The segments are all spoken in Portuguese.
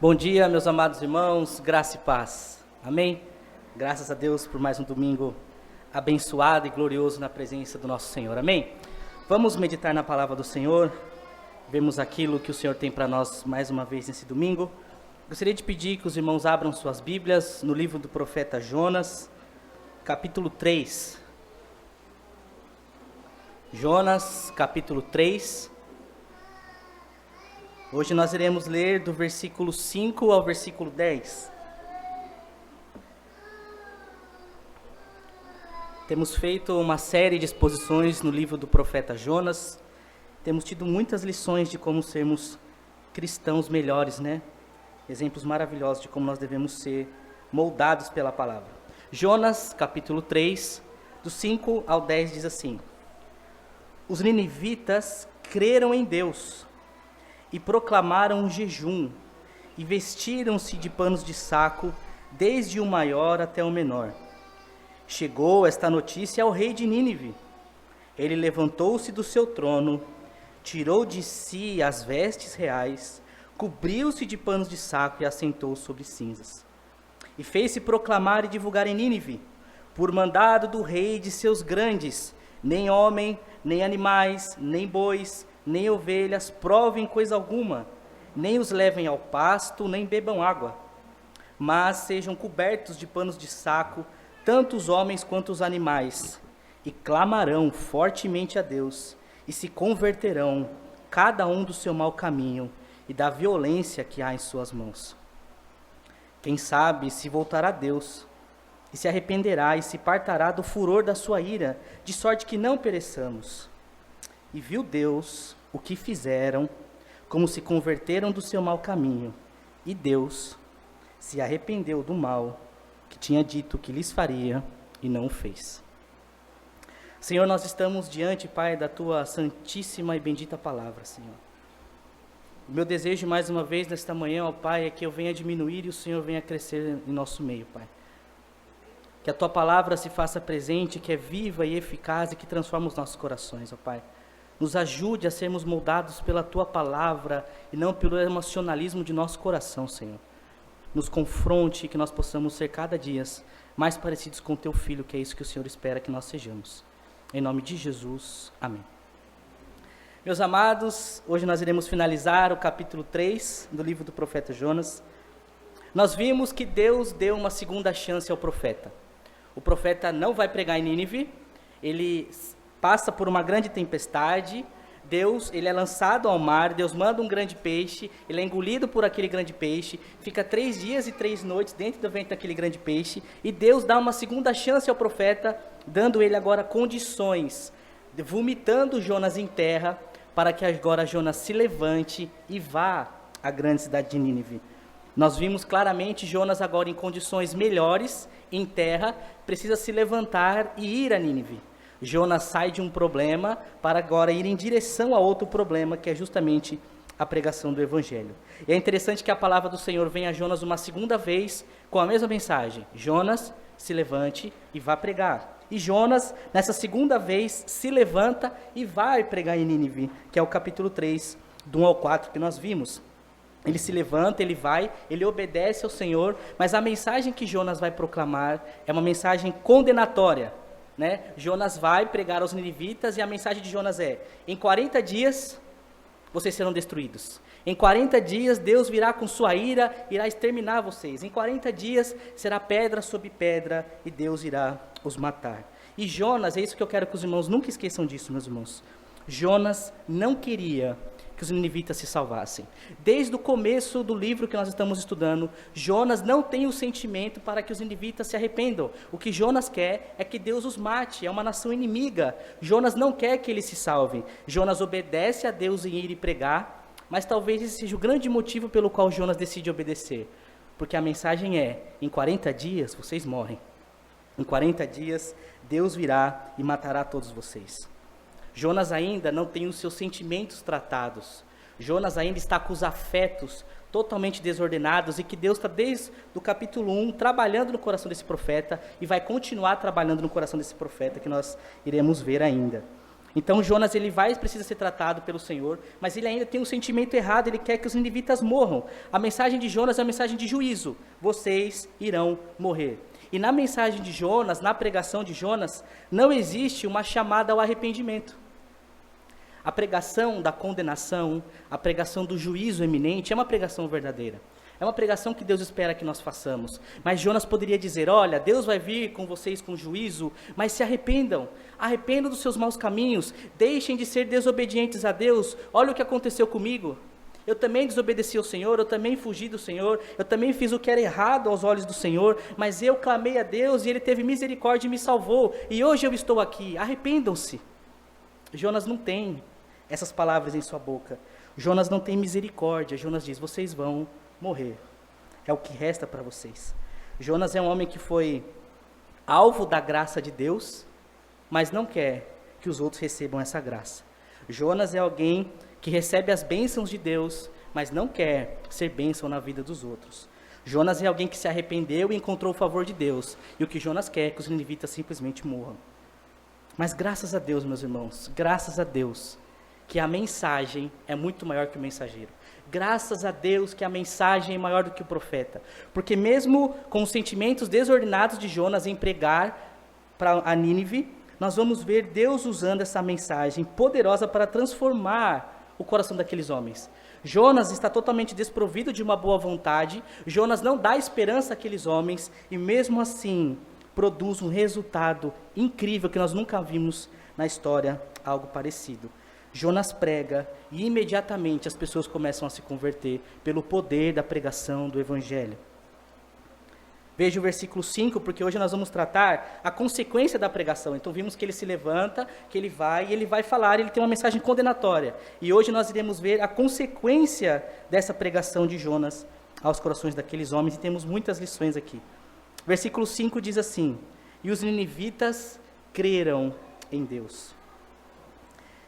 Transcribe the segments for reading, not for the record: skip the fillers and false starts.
Bom dia, meus amados irmãos, graça e paz. Amém? Graças a Deus por mais um domingo abençoado e glorioso na presença do nosso Senhor. Amém? Vamos meditar na palavra do Senhor, vemos aquilo que o Senhor tem para nós mais uma vez nesse domingo. Gostaria de pedir que os irmãos abram suas Bíblias no livro do profeta Jonas, capítulo 3. Jonas, capítulo 3. Hoje nós iremos ler do versículo 5 ao versículo 10. Temos feito uma série de exposições no livro do profeta Jonas. Temos tido muitas lições de como sermos cristãos melhores, né? Exemplos maravilhosos de como nós devemos ser moldados pela palavra. Jonas, capítulo 3, do 5 ao 10 diz assim: Os ninivitas creram em Deus e proclamaram um jejum, e vestiram-se de panos de saco, desde o maior até o menor. Chegou esta notícia ao rei de Nínive. Ele levantou-se do seu trono, tirou de si as vestes reais, cobriu-se de panos de saco e assentou sobre cinzas. E fez-se proclamar e divulgar em Nínive, por mandado do rei e de seus grandes, nem homem, nem animais, nem bois, nem ovelhas provem coisa alguma, nem os levem ao pasto, nem bebam água, mas sejam cobertos de panos de saco, tanto os homens quanto os animais, e clamarão fortemente a Deus, e se converterão, cada um do seu mau caminho, e da violência que há em suas mãos. Quem sabe se voltará a Deus, e se arrependerá, e se partará do furor da sua ira, de sorte que não pereçamos. E viu Deus o que fizeram, como se converteram do seu mau caminho, e Deus se arrependeu do mal que tinha dito que lhes faria, e não o fez. Senhor, nós estamos diante, Pai, da Tua santíssima e bendita palavra, Senhor. O meu desejo, mais uma vez, nesta manhã, ó Pai, é que eu venha diminuir e o Senhor venha crescer em nosso meio, Pai. Que a Tua palavra se faça presente, que é viva e eficaz e que transforma os nossos corações, ó Pai. Nos ajude a sermos moldados pela Tua palavra e não pelo emocionalismo de nosso coração, Senhor. Nos confronte e que nós possamos ser cada dia mais parecidos com o Teu Filho, que é isso que o Senhor espera que nós sejamos. Em nome de Jesus, amém. Meus amados, hoje nós iremos finalizar o capítulo 3 do livro do profeta Jonas. Nós vimos que Deus deu uma segunda chance ao profeta. O profeta não vai pregar em Nínive, ele passa por uma grande tempestade, ele é lançado ao mar, Deus manda um grande peixe, ele é engolido por aquele grande peixe, fica 3 dias e 3 noites dentro do ventre daquele grande peixe, e Deus dá uma segunda chance ao profeta, dando ele agora condições, vomitando Jonas em terra, para que agora Jonas se levante e vá à grande cidade de Nínive. Nós vimos claramente Jonas agora em condições melhores, em terra, precisa se levantar e ir a Nínive. Jonas sai de um problema para agora ir em direção a outro problema, que é justamente a pregação do Evangelho. E é interessante que a palavra do Senhor vem a Jonas uma segunda vez com a mesma mensagem. Jonas, se levante e vá pregar. E Jonas, nessa segunda vez, se levanta e vai pregar em Nínive, que é o capítulo 3, do 1 ao 4 que nós vimos. Ele se levanta, ele vai, ele obedece ao Senhor, mas a mensagem que Jonas vai proclamar é uma mensagem condenatória. Né? Jonas vai pregar aos ninivitas e a mensagem de Jonas é: em 40 dias vocês serão destruídos. Em 40 dias Deus virá com sua ira, irá exterminar vocês. Em 40 dias será pedra sobre pedra e Deus irá os matar. E Jonas, é isso que eu quero que os irmãos nunca esqueçam disso, meus irmãos. Jonas não queria que os ninivitas se salvassem. Desde o começo do livro que nós estamos estudando, Jonas não tem o sentimento para que os ninivitas se arrependam. O que Jonas quer é que Deus os mate, é uma nação inimiga. Jonas não quer que eles se salvem. Jonas obedece a Deus em ir e pregar, mas talvez esse seja o grande motivo pelo qual Jonas decide obedecer. Porque a mensagem é: em 40 dias vocês morrem. Em 40 dias Deus virá e matará todos vocês. Jonas ainda não tem os seus sentimentos tratados. Jonas ainda está com os afetos totalmente desordenados e que Deus está desde o capítulo 1 trabalhando no coração desse profeta e vai continuar trabalhando no coração desse profeta, que nós iremos ver ainda. Então Jonas precisa ser tratado pelo Senhor, mas ele ainda tem um sentimento errado, ele quer que os ninivitas morram. A mensagem de Jonas é uma mensagem de juízo, vocês irão morrer. E na mensagem de Jonas, na pregação de Jonas, não existe uma chamada ao arrependimento. A pregação da condenação, a pregação do juízo eminente é uma pregação verdadeira. É uma pregação que Deus espera que nós façamos. Mas Jonas poderia dizer, olha, Deus vai vir com vocês com juízo, mas se arrependam. Arrependam dos seus maus caminhos. Deixem de ser desobedientes a Deus. Olha o que aconteceu comigo. Eu também desobedeci ao Senhor, eu também fugi do Senhor, eu também fiz o que era errado aos olhos do Senhor, mas eu clamei a Deus e Ele teve misericórdia e me salvou. E hoje eu estou aqui. Arrependam-se. Jonas não tem essas palavras em sua boca. Jonas não tem misericórdia. Jonas diz, vocês vão morrer. É o que resta para vocês. Jonas é um homem que foi alvo da graça de Deus, mas não quer que os outros recebam essa graça. Jonas é alguém que recebe as bênçãos de Deus, mas não quer ser bênção na vida dos outros. Jonas é alguém que se arrependeu e encontrou o favor de Deus. E o que Jonas quer é que os ninivitas simplesmente morram. Mas graças a Deus, meus irmãos, graças a Deus, que a mensagem é muito maior que o mensageiro. Graças a Deus que a mensagem é maior do que o profeta. Porque mesmo com os sentimentos desordenados de Jonas em pregar para a Nínive, nós vamos ver Deus usando essa mensagem poderosa para transformar o coração daqueles homens. Jonas está totalmente desprovido de uma boa vontade, Jonas não dá esperança àqueles homens, e mesmo assim produz um resultado incrível que nós nunca vimos na história, algo parecido. Jonas prega e imediatamente as pessoas começam a se converter pelo poder da pregação do Evangelho. Veja o versículo 5, porque hoje nós vamos tratar a consequência da pregação. Então vimos que ele se levanta, que ele vai falar, ele tem uma mensagem condenatória. E hoje nós iremos ver a consequência dessa pregação de Jonas aos corações daqueles homens, e temos muitas lições aqui. Versículo 5 diz assim, e os ninivitas creram em Deus.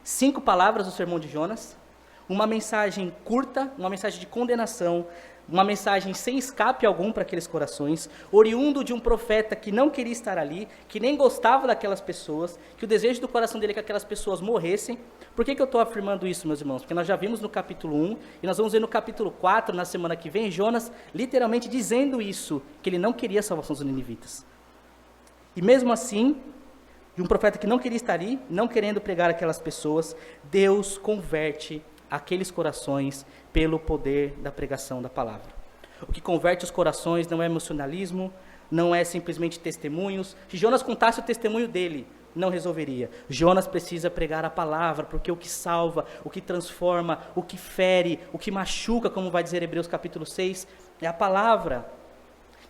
5 palavras do sermão de Jonas, uma mensagem curta, uma mensagem de condenação, uma mensagem sem escape algum para aqueles corações, oriundo de um profeta que não queria estar ali, que nem gostava daquelas pessoas, que o desejo do coração dele é que aquelas pessoas morressem. Por que eu estou afirmando isso, meus irmãos? Porque nós já vimos no capítulo 1, e nós vamos ver no capítulo 4, na semana que vem, Jonas literalmente dizendo isso, que ele não queria a salvação dos ninivitas. E mesmo assim, de um profeta que não queria estar ali, não querendo pregar aquelas pessoas, Deus converte aqueles corações pelo poder da pregação da palavra. O que converte os corações não é emocionalismo, não é simplesmente testemunhos. Se Jonas contasse o testemunho dele, não resolveria. Jonas precisa pregar a palavra, porque o que salva, o que transforma, o que fere, o que machuca, como vai dizer Hebreus capítulo 6, é a palavra.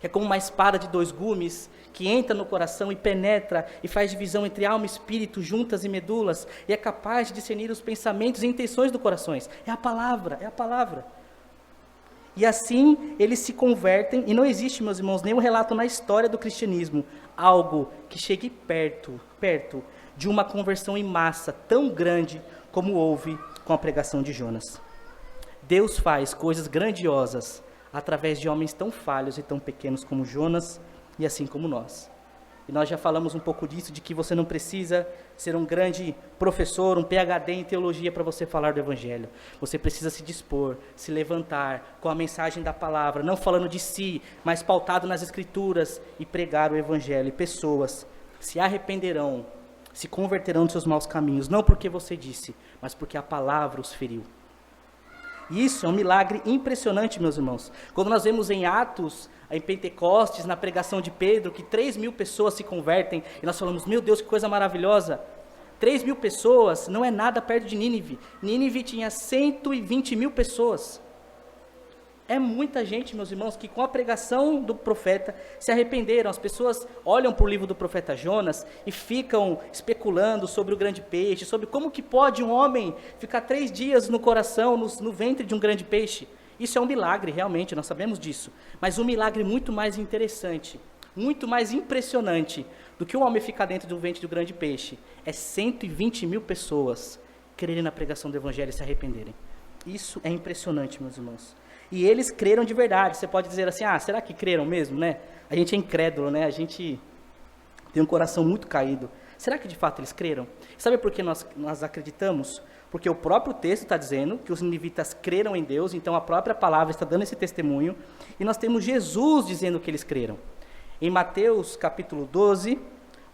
É como uma espada de 2 gumes, que entra no coração e penetra, e faz divisão entre alma e espírito, juntas e medulas, e é capaz de discernir os pensamentos e intenções do coração. É a palavra, é a palavra. E assim eles se convertem, e não existe, meus irmãos, nenhum relato na história do cristianismo, algo que chegue perto de uma conversão em massa tão grande como houve com a pregação de Jonas. Deus faz coisas grandiosas através de homens tão falhos e tão pequenos como Jonas, e assim como nós. E nós já falamos um pouco disso, de que você não precisa ser um grande professor, um PhD em teologia para você falar do Evangelho. Você precisa se dispor, se levantar com a mensagem da palavra, não falando de si, mas pautado nas Escrituras, e pregar o Evangelho. E pessoas se arrependerão, se converterão dos seus maus caminhos, não porque você disse, mas porque a palavra os feriu. E isso é um milagre impressionante, meus irmãos. Quando nós vemos em Atos, em Pentecostes, na pregação de Pedro, que 3.000 pessoas se convertem, e nós falamos, meu Deus, que coisa maravilhosa. 3.000 pessoas não é nada perto de Nínive. Nínive tinha 120.000 pessoas. É muita gente, meus irmãos, que com a pregação do profeta se arrependeram. As pessoas olham para o livro do profeta Jonas e ficam especulando sobre o grande peixe, sobre como que pode um homem ficar 3 dias no coração, no ventre de um grande peixe. Isso é um milagre, realmente, nós sabemos disso. Mas um milagre muito mais interessante, muito mais impressionante do que um homem ficar dentro do ventre do grande peixe, é 120.000 pessoas crerem na pregação do Evangelho e se arrependerem. Isso é impressionante, meus irmãos. E eles creram de verdade. Você pode dizer assim, será que creram mesmo, né? A gente é incrédulo, né? A gente tem um coração muito caído. Será que de fato eles creram? Sabe por que nós acreditamos? Porque o próprio texto está dizendo que os ninivitas creram em Deus, então a própria palavra está dando esse testemunho, e nós temos Jesus dizendo que eles creram. Em Mateus capítulo 12,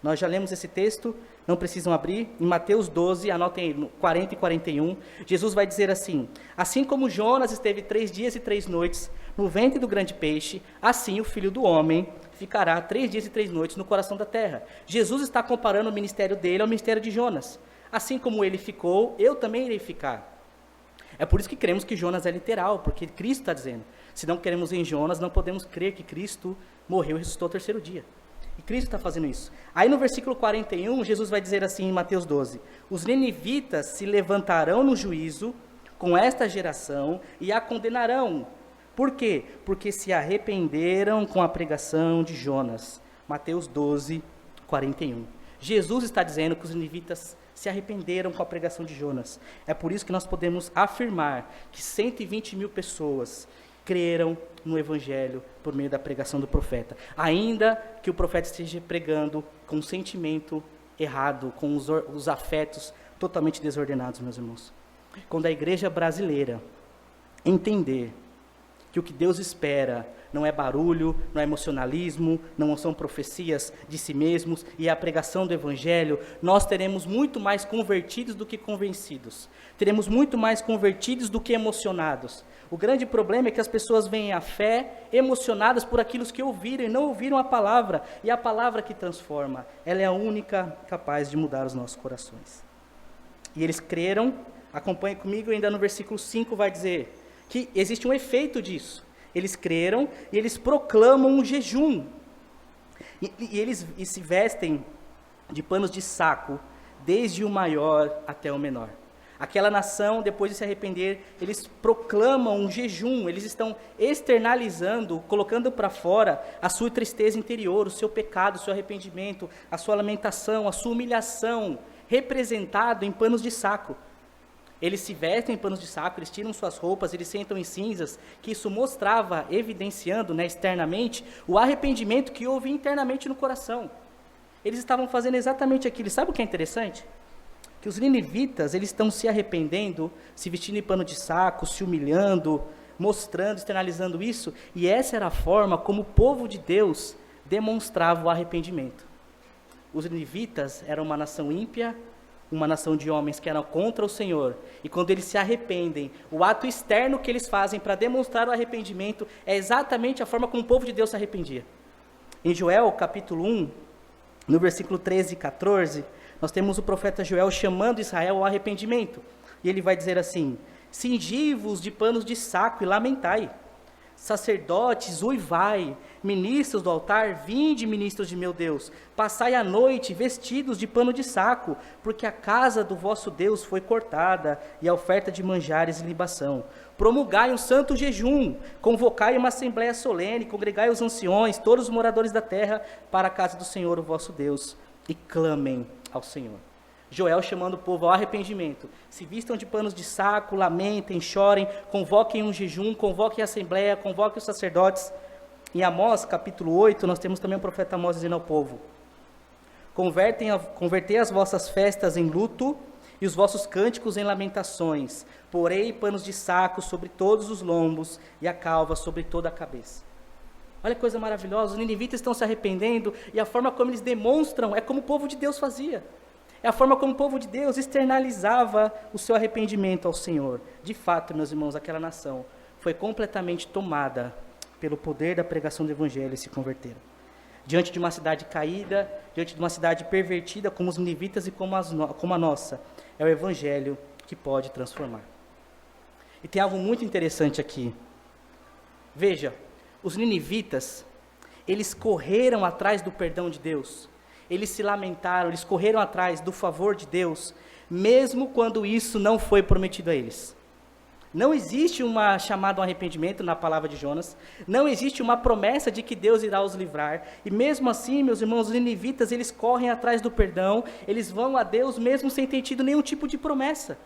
nós já lemos esse texto, não precisam abrir, em Mateus 12, anotem aí, 40 e 41, Jesus vai dizer assim: assim como Jonas esteve 3 dias e 3 noites no ventre do grande peixe, assim o Filho do Homem ficará 3 dias e 3 noites no coração da terra. Jesus está comparando o ministério dele ao ministério de Jonas. Assim como ele ficou, eu também irei ficar. É por isso que cremos que Jonas é literal, porque Cristo está dizendo. Se não queremos em Jonas, não podemos crer que Cristo morreu e ressuscitou ao 3º dia. E Cristo está fazendo isso. Aí no versículo 41, Jesus vai dizer assim em Mateus 12: os ninivitas se levantarão no juízo com esta geração e a condenarão. Por quê? Porque se arrependeram com a pregação de Jonas. Mateus 12, 41. Jesus está dizendo que os ninivitas se arrependeram com a pregação de Jonas. É por isso que nós podemos afirmar que 120 mil pessoas creram no Evangelho por meio da pregação do profeta. Ainda que o profeta esteja pregando com um sentimento errado, com os afetos totalmente desordenados, meus irmãos. Quando a igreja brasileira entender que o que Deus espera não é barulho, não é emocionalismo, não são profecias de si mesmos, e é a pregação do Evangelho, nós teremos muito mais convertidos do que convencidos. Teremos muito mais convertidos do que emocionados. O grande problema é que as pessoas veem a fé emocionadas por aquilo que ouviram e não ouviram a palavra, e a palavra que transforma, ela é a única capaz de mudar os nossos corações. E eles creram, acompanhe comigo, ainda no versículo 5 vai dizer que existe um efeito disso. Eles creram e eles proclamam um jejum. E eles se vestem de panos de saco, desde o maior até o menor. Aquela nação, depois de se arrepender, eles proclamam um jejum, eles estão externalizando, colocando para fora a sua tristeza interior, o seu pecado, o seu arrependimento, a sua lamentação, a sua humilhação, representado em panos de saco. Eles se vestem em panos de saco, eles tiram suas roupas, eles sentam em cinzas, que isso mostrava, evidenciando, externamente, o arrependimento que houve internamente no coração. Eles estavam fazendo exatamente aquilo. Sabe o que é interessante? Que os ninivitas, eles estão se arrependendo, se vestindo em pano de saco, se humilhando, mostrando, externalizando isso, e essa era a forma como o povo de Deus demonstrava o arrependimento. Os ninivitas eram uma nação ímpia, uma nação de homens que eram contra o Senhor, e quando eles se arrependem, o ato externo que eles fazem para demonstrar o arrependimento é exatamente a forma como o povo de Deus se arrependia. Em Joel, capítulo 1, no versículo 13 e 14, nós temos o profeta Joel chamando Israel ao arrependimento, e ele vai dizer assim: cingi-vos de panos de saco e lamentai, sacerdotes, uivai, ministros do altar, vinde, ministros de meu Deus, passai a noite vestidos de pano de saco, porque a casa do vosso Deus foi cortada, e a oferta de manjares e libação. Promulgai um santo jejum, convocai uma assembléia solene, congregai os anciões, todos os moradores da terra, para a casa do Senhor, o vosso Deus, e clamem ao Senhor. Joel chamando o povo ao arrependimento: se vistam de panos de saco, lamentem, chorem, convoquem um jejum, convoquem a assembleia, convoquem os sacerdotes. Em Amós, capítulo 8, nós temos também o profeta Amós dizendo ao povo: convertei as vossas festas em luto e os vossos cânticos em lamentações, porei panos de saco sobre todos os lombos e a calva sobre toda a cabeça. Olha que coisa maravilhosa, os ninivitas estão se arrependendo, e a forma como eles demonstram é como o povo de Deus fazia. É a forma como o povo de Deus externalizava o seu arrependimento ao Senhor. De fato, meus irmãos, aquela nação foi completamente tomada pelo poder da pregação do Evangelho e se converteram. Diante de uma cidade caída, diante de uma cidade pervertida, como os ninivitas e como a nossa, é o Evangelho que pode transformar. E tem algo muito interessante aqui. Veja, os ninivitas, eles correram atrás do perdão de Deus. Eles se lamentaram, eles correram atrás do favor de Deus, mesmo quando isso não foi prometido a eles. Não existe uma chamada ao arrependimento na palavra de Jonas, não existe uma promessa de que Deus irá os livrar, e mesmo assim, meus irmãos, os ninivitas, eles correm atrás do perdão, eles vão a Deus mesmo sem ter tido nenhum tipo de promessa.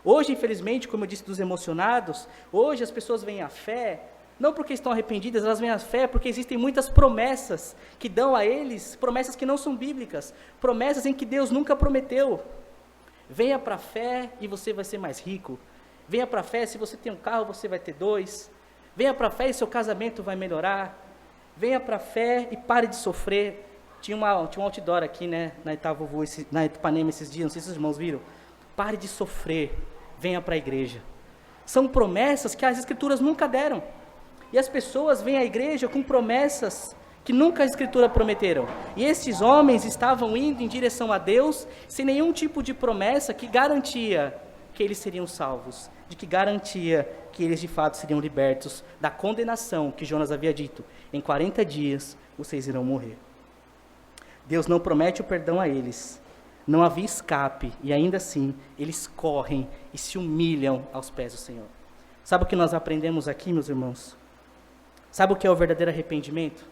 Hoje, infelizmente, como eu disse dos emocionados, hoje as pessoas veem a fé não porque estão arrependidas, elas vêm à fé porque existem muitas promessas que dão a eles, promessas que não são bíblicas, promessas em que Deus nunca prometeu. Venha para a fé e você vai ser mais rico. Venha para a fé, se você tem um carro, você vai ter 2. Venha para a fé e seu casamento vai melhorar. Venha para a fé e pare de sofrer. Tinha um outdoor aqui, né, na Ipanema esses dias, não sei se os irmãos viram. Pare de sofrer, venha para a igreja. São promessas que as Escrituras nunca deram. E as pessoas vêm à igreja com promessas que nunca a Escritura prometeram. E esses homens estavam indo em direção a Deus sem nenhum tipo de promessa que garantia que eles seriam salvos, de que garantia que eles de fato seriam libertos da condenação que Jonas havia dito: em 40 dias vocês irão morrer. Deus não promete o perdão a eles, não havia escape, e ainda assim eles correm e se humilham aos pés do Senhor. Sabe o que nós aprendemos aqui, meus irmãos? Sabe o que é o verdadeiro arrependimento?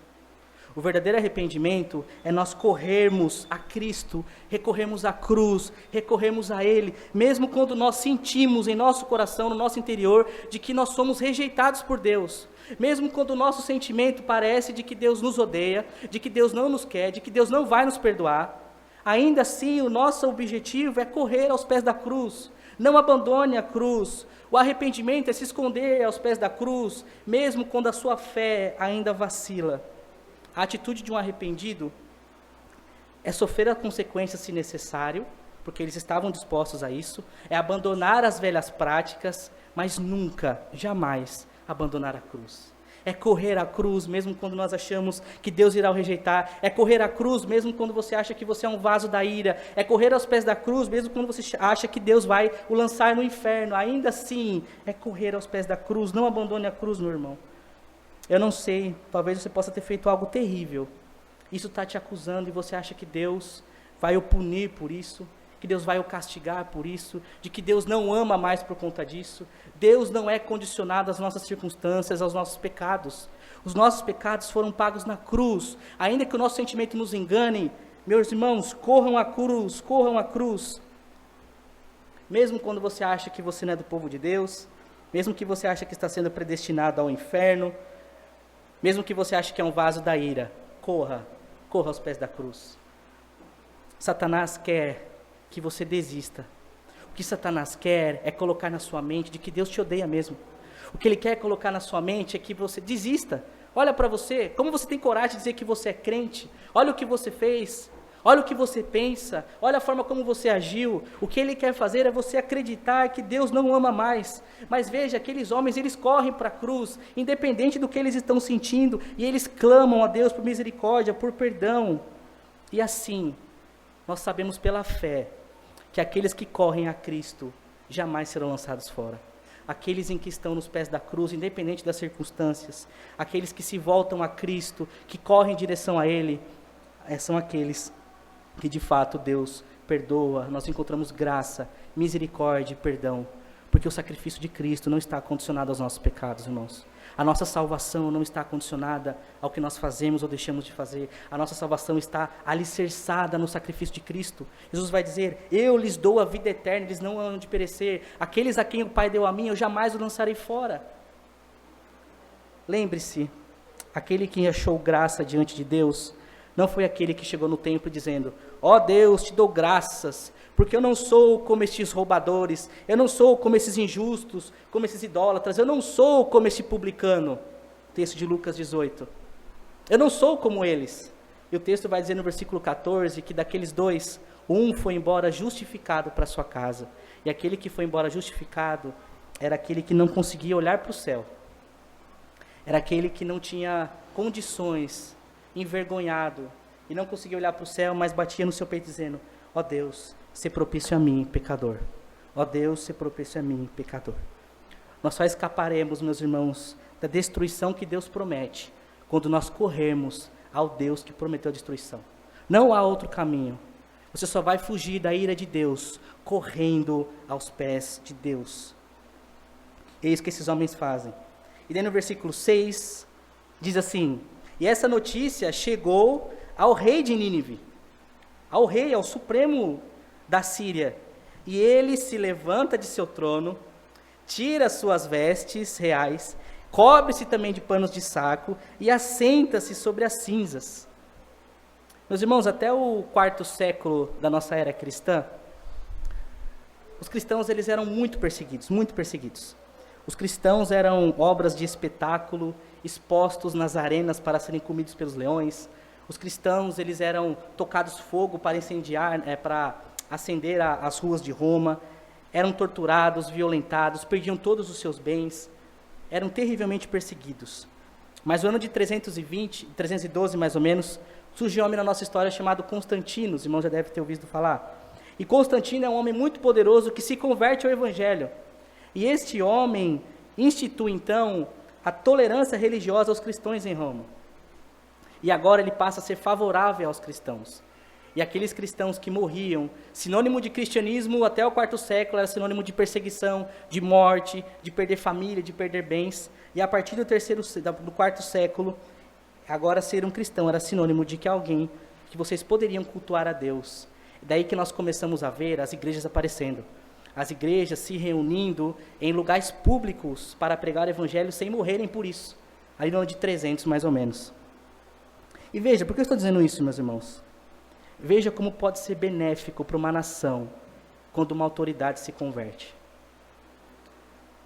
O verdadeiro arrependimento é nós corrermos a Cristo, recorrermos à cruz, recorrermos a Ele, mesmo quando nós sentimos em nosso coração, no nosso interior, de que nós somos rejeitados por Deus. Mesmo quando o nosso sentimento parece de que Deus nos odeia, de que Deus não nos quer, de que Deus não vai nos perdoar, ainda assim o nosso objetivo é correr aos pés da cruz. Não abandone a cruz. O arrependimento é se esconder aos pés da cruz, mesmo quando a sua fé ainda vacila. A atitude de um arrependido é sofrer as consequências se necessário, porque eles estavam dispostos a isso, é abandonar as velhas práticas, mas nunca, jamais abandonar a cruz. É correr a cruz mesmo quando nós achamos que Deus irá o rejeitar. É correr a cruz mesmo quando você acha que você é um vaso da ira. É correr aos pés da cruz mesmo quando você acha que Deus vai o lançar no inferno. Ainda assim, é correr aos pés da cruz. Não abandone a cruz, meu irmão. Eu não sei, talvez você possa ter feito algo terrível. Isso está te acusando e você acha que Deus vai o punir por isso, que Deus vai o castigar por isso, de que Deus não ama mais por conta disso. Deus não é condicionado às nossas circunstâncias, aos nossos pecados. Os nossos pecados foram pagos na cruz. Ainda que o nosso sentimento nos engane, meus irmãos, corram à cruz, corram à cruz. Mesmo quando você acha que você não é do povo de Deus, mesmo que você acha que está sendo predestinado ao inferno, mesmo que você ache que é um vaso da ira, corra aos pés da cruz. Satanás quer que você desista. O que Satanás quer é colocar na sua mente de que Deus te odeia mesmo. O que ele quer colocar na sua mente é que você desista. Olha para você, como você tem coragem de dizer que você é crente? Olha o que você fez, olha o que você pensa, olha a forma como você agiu. O que ele quer fazer é você acreditar que Deus não ama mais. Mas veja, aqueles homens, eles correm para a cruz, independente do que eles estão sentindo, e eles clamam a Deus por misericórdia, por perdão. E assim, nós sabemos pela fé que aqueles que correm a Cristo jamais serão lançados fora. Aqueles em que estão nos pés da cruz, independente das circunstâncias, aqueles que se voltam a Cristo, que correm em direção a Ele, são aqueles que de fato Deus perdoa. Nós encontramos graça, misericórdia e perdão, porque o sacrifício de Cristo não está condicionado aos nossos pecados, irmãos. A nossa salvação não está condicionada ao que nós fazemos ou deixamos de fazer. A nossa salvação está alicerçada no sacrifício de Cristo. Jesus vai dizer: eu lhes dou a vida eterna, eles não hão de perecer. Aqueles a quem o Pai deu a mim, eu jamais os lançarei fora. Lembre-se, aquele que achou graça diante de Deus, não foi aquele que chegou no templo dizendo: ó Deus, te dou graças, porque eu não sou como estes roubadores, eu não sou como esses injustos, como esses idólatras, eu não sou como este publicano. Texto de Lucas 18. Eu não sou como eles. E o texto vai dizer no versículo 14 que daqueles dois, um foi embora justificado para sua casa. E aquele que foi embora justificado era aquele que não conseguia olhar para o céu. Era aquele que não tinha condições, envergonhado, e não conseguia olhar para o céu, mas batia no seu peito dizendo: ó Deus, se propício a mim, pecador. Ó Deus, se propício a mim, pecador. Nós só escaparemos, meus irmãos, da destruição que Deus promete, quando nós corrermos ao Deus que prometeu a destruição. Não há outro caminho. Você só vai fugir da ira de Deus, correndo aos pés de Deus. É isso que esses homens fazem. E daí no versículo 6, diz assim: e essa notícia chegou ao rei de Nínive, ao rei, ao supremo da Síria, e ele se levanta de seu trono, tira suas vestes reais, cobre-se também de panos de saco e assenta-se sobre as cinzas. Meus irmãos, até o 4º século da nossa era cristã, os cristãos eles eram muito perseguidos, muito perseguidos. Os cristãos eram obras de espetáculo, expostos nas arenas para serem comidos pelos leões. Os cristãos eles eram tocados fogo para incendiar, para acender as ruas de Roma. Eram torturados, violentados, perdiam todos os seus bens. Eram terrivelmente perseguidos. Mas no ano de 312 mais ou menos, surge um homem na nossa história chamado Constantino, os irmãos já devem ter ouvido falar. E Constantino é um homem muito poderoso que se converte ao Evangelho. E este homem institui então a tolerância religiosa aos cristãos em Roma. E agora ele passa a ser favorável aos cristãos. E aqueles cristãos que morriam, sinônimo de cristianismo até o 4º século, era sinônimo de perseguição, de morte, de perder família, de perder bens. E a partir do 4º século, agora ser um cristão era sinônimo de que alguém, que vocês poderiam cultuar a Deus. E daí que nós começamos a ver as igrejas aparecendo. As igrejas se reunindo em lugares públicos para pregar o evangelho sem morrerem por isso. Ali no ano de 300 mais ou menos. E veja, por que eu estou dizendo isso, meus irmãos? Veja como pode ser benéfico para uma nação quando uma autoridade se converte.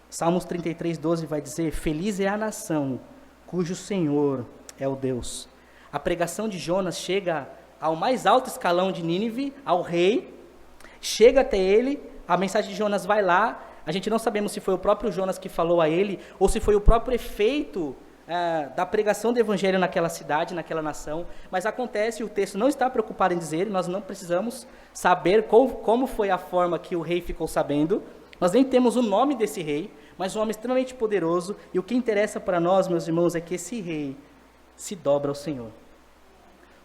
Salmos 33:12 vai dizer: feliz é a nação cujo Senhor é o Deus. A pregação de Jonas chega ao mais alto escalão de Nínive, ao rei, chega até ele, a mensagem de Jonas vai lá, a gente não sabemos se foi o próprio Jonas que falou a ele, ou se foi o próprio efeito da pregação do evangelho naquela cidade, naquela nação, mas acontece, o texto não está preocupado em dizer, nós não precisamos saber como foi a forma que o rei ficou sabendo, nós nem temos o nome desse rei, mas um homem extremamente poderoso, e o que interessa para nós, meus irmãos, é que esse rei se dobra ao Senhor.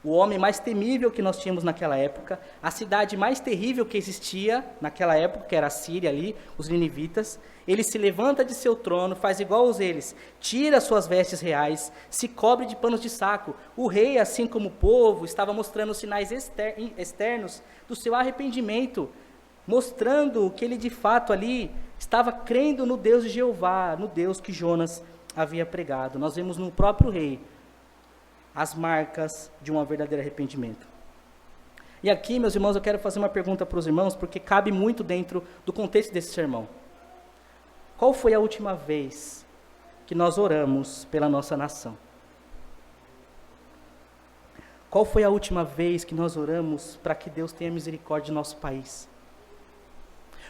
O homem mais temível que nós tínhamos naquela época, a cidade mais terrível que existia naquela época, que era a Síria ali, os ninivitas, ele se levanta de seu trono, faz igual aos eles, tira suas vestes reais, se cobre de panos de saco. O rei, assim como o povo, estava mostrando sinais externos do seu arrependimento, mostrando que ele de fato ali estava crendo no Deus de Jeová, no Deus que Jonas havia pregado. Nós vemos no próprio rei as marcas de um verdadeiro arrependimento. E aqui, meus irmãos, eu quero fazer uma pergunta para os irmãos, porque cabe muito dentro do contexto desse sermão. Qual foi a última vez que nós oramos pela nossa nação? Qual foi a última vez que nós oramos para que Deus tenha misericórdia do nosso país?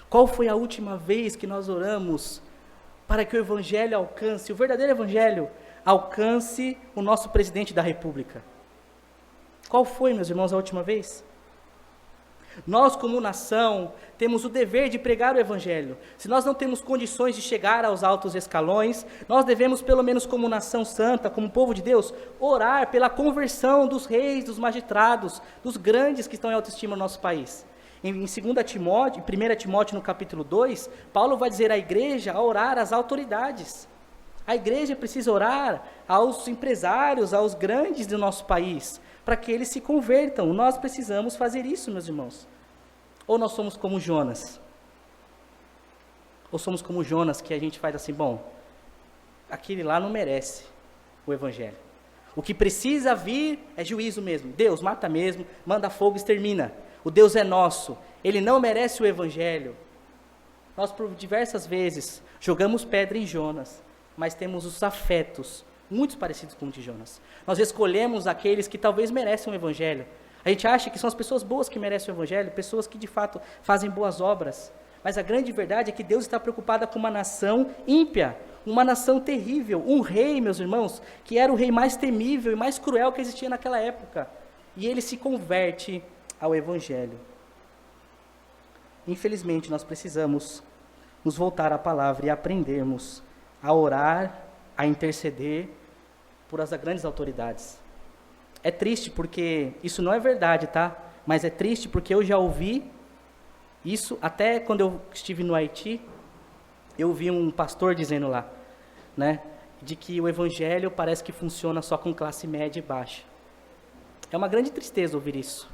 Qual foi a última vez que nós oramos para que o evangelho alcance, o verdadeiro evangelho, alcance o nosso presidente da República? Qual foi, meus irmãos, a última vez? Nós, como nação, temos o dever de pregar o evangelho. Se nós não temos condições de chegar aos altos escalões, nós devemos, pelo menos como nação santa, como povo de Deus, orar pela conversão dos reis, dos magistrados, dos grandes que estão em autoestima no nosso país. Em 1 Timóteo, no capítulo 2, Paulo vai dizer à igreja a orar às autoridades. A igreja precisa orar aos empresários, aos grandes do nosso país, para que eles se convertam. Nós precisamos fazer isso, meus irmãos. Ou nós somos como Jonas? Ou somos como Jonas, que a gente faz assim, bom, aquele lá não merece o evangelho. O que precisa vir é juízo mesmo. Deus mata mesmo, manda fogo, extermina. O Deus é nosso, ele não merece o evangelho. Nós por diversas vezes jogamos pedra em Jonas, mas temos os afetos muito parecidos com o de Jonas. Nós escolhemos aqueles que talvez merecem o evangelho. A gente acha que são as pessoas boas que merecem o evangelho, pessoas que de fato fazem boas obras. Mas a grande verdade é que Deus está preocupado com uma nação ímpia, uma nação terrível, um rei, meus irmãos, que era o rei mais temível e mais cruel que existia naquela época. E ele se converte ao evangelho. Infelizmente, nós precisamos nos voltar à palavra e aprendermos a orar, a interceder por as grandes autoridades. É triste porque isso não é verdade, tá? Mas é triste porque eu já ouvi isso, até quando eu estive no Haiti, eu vi um pastor dizendo lá, né, de que o evangelho parece que funciona só com classe média e baixa. É uma grande tristeza ouvir isso.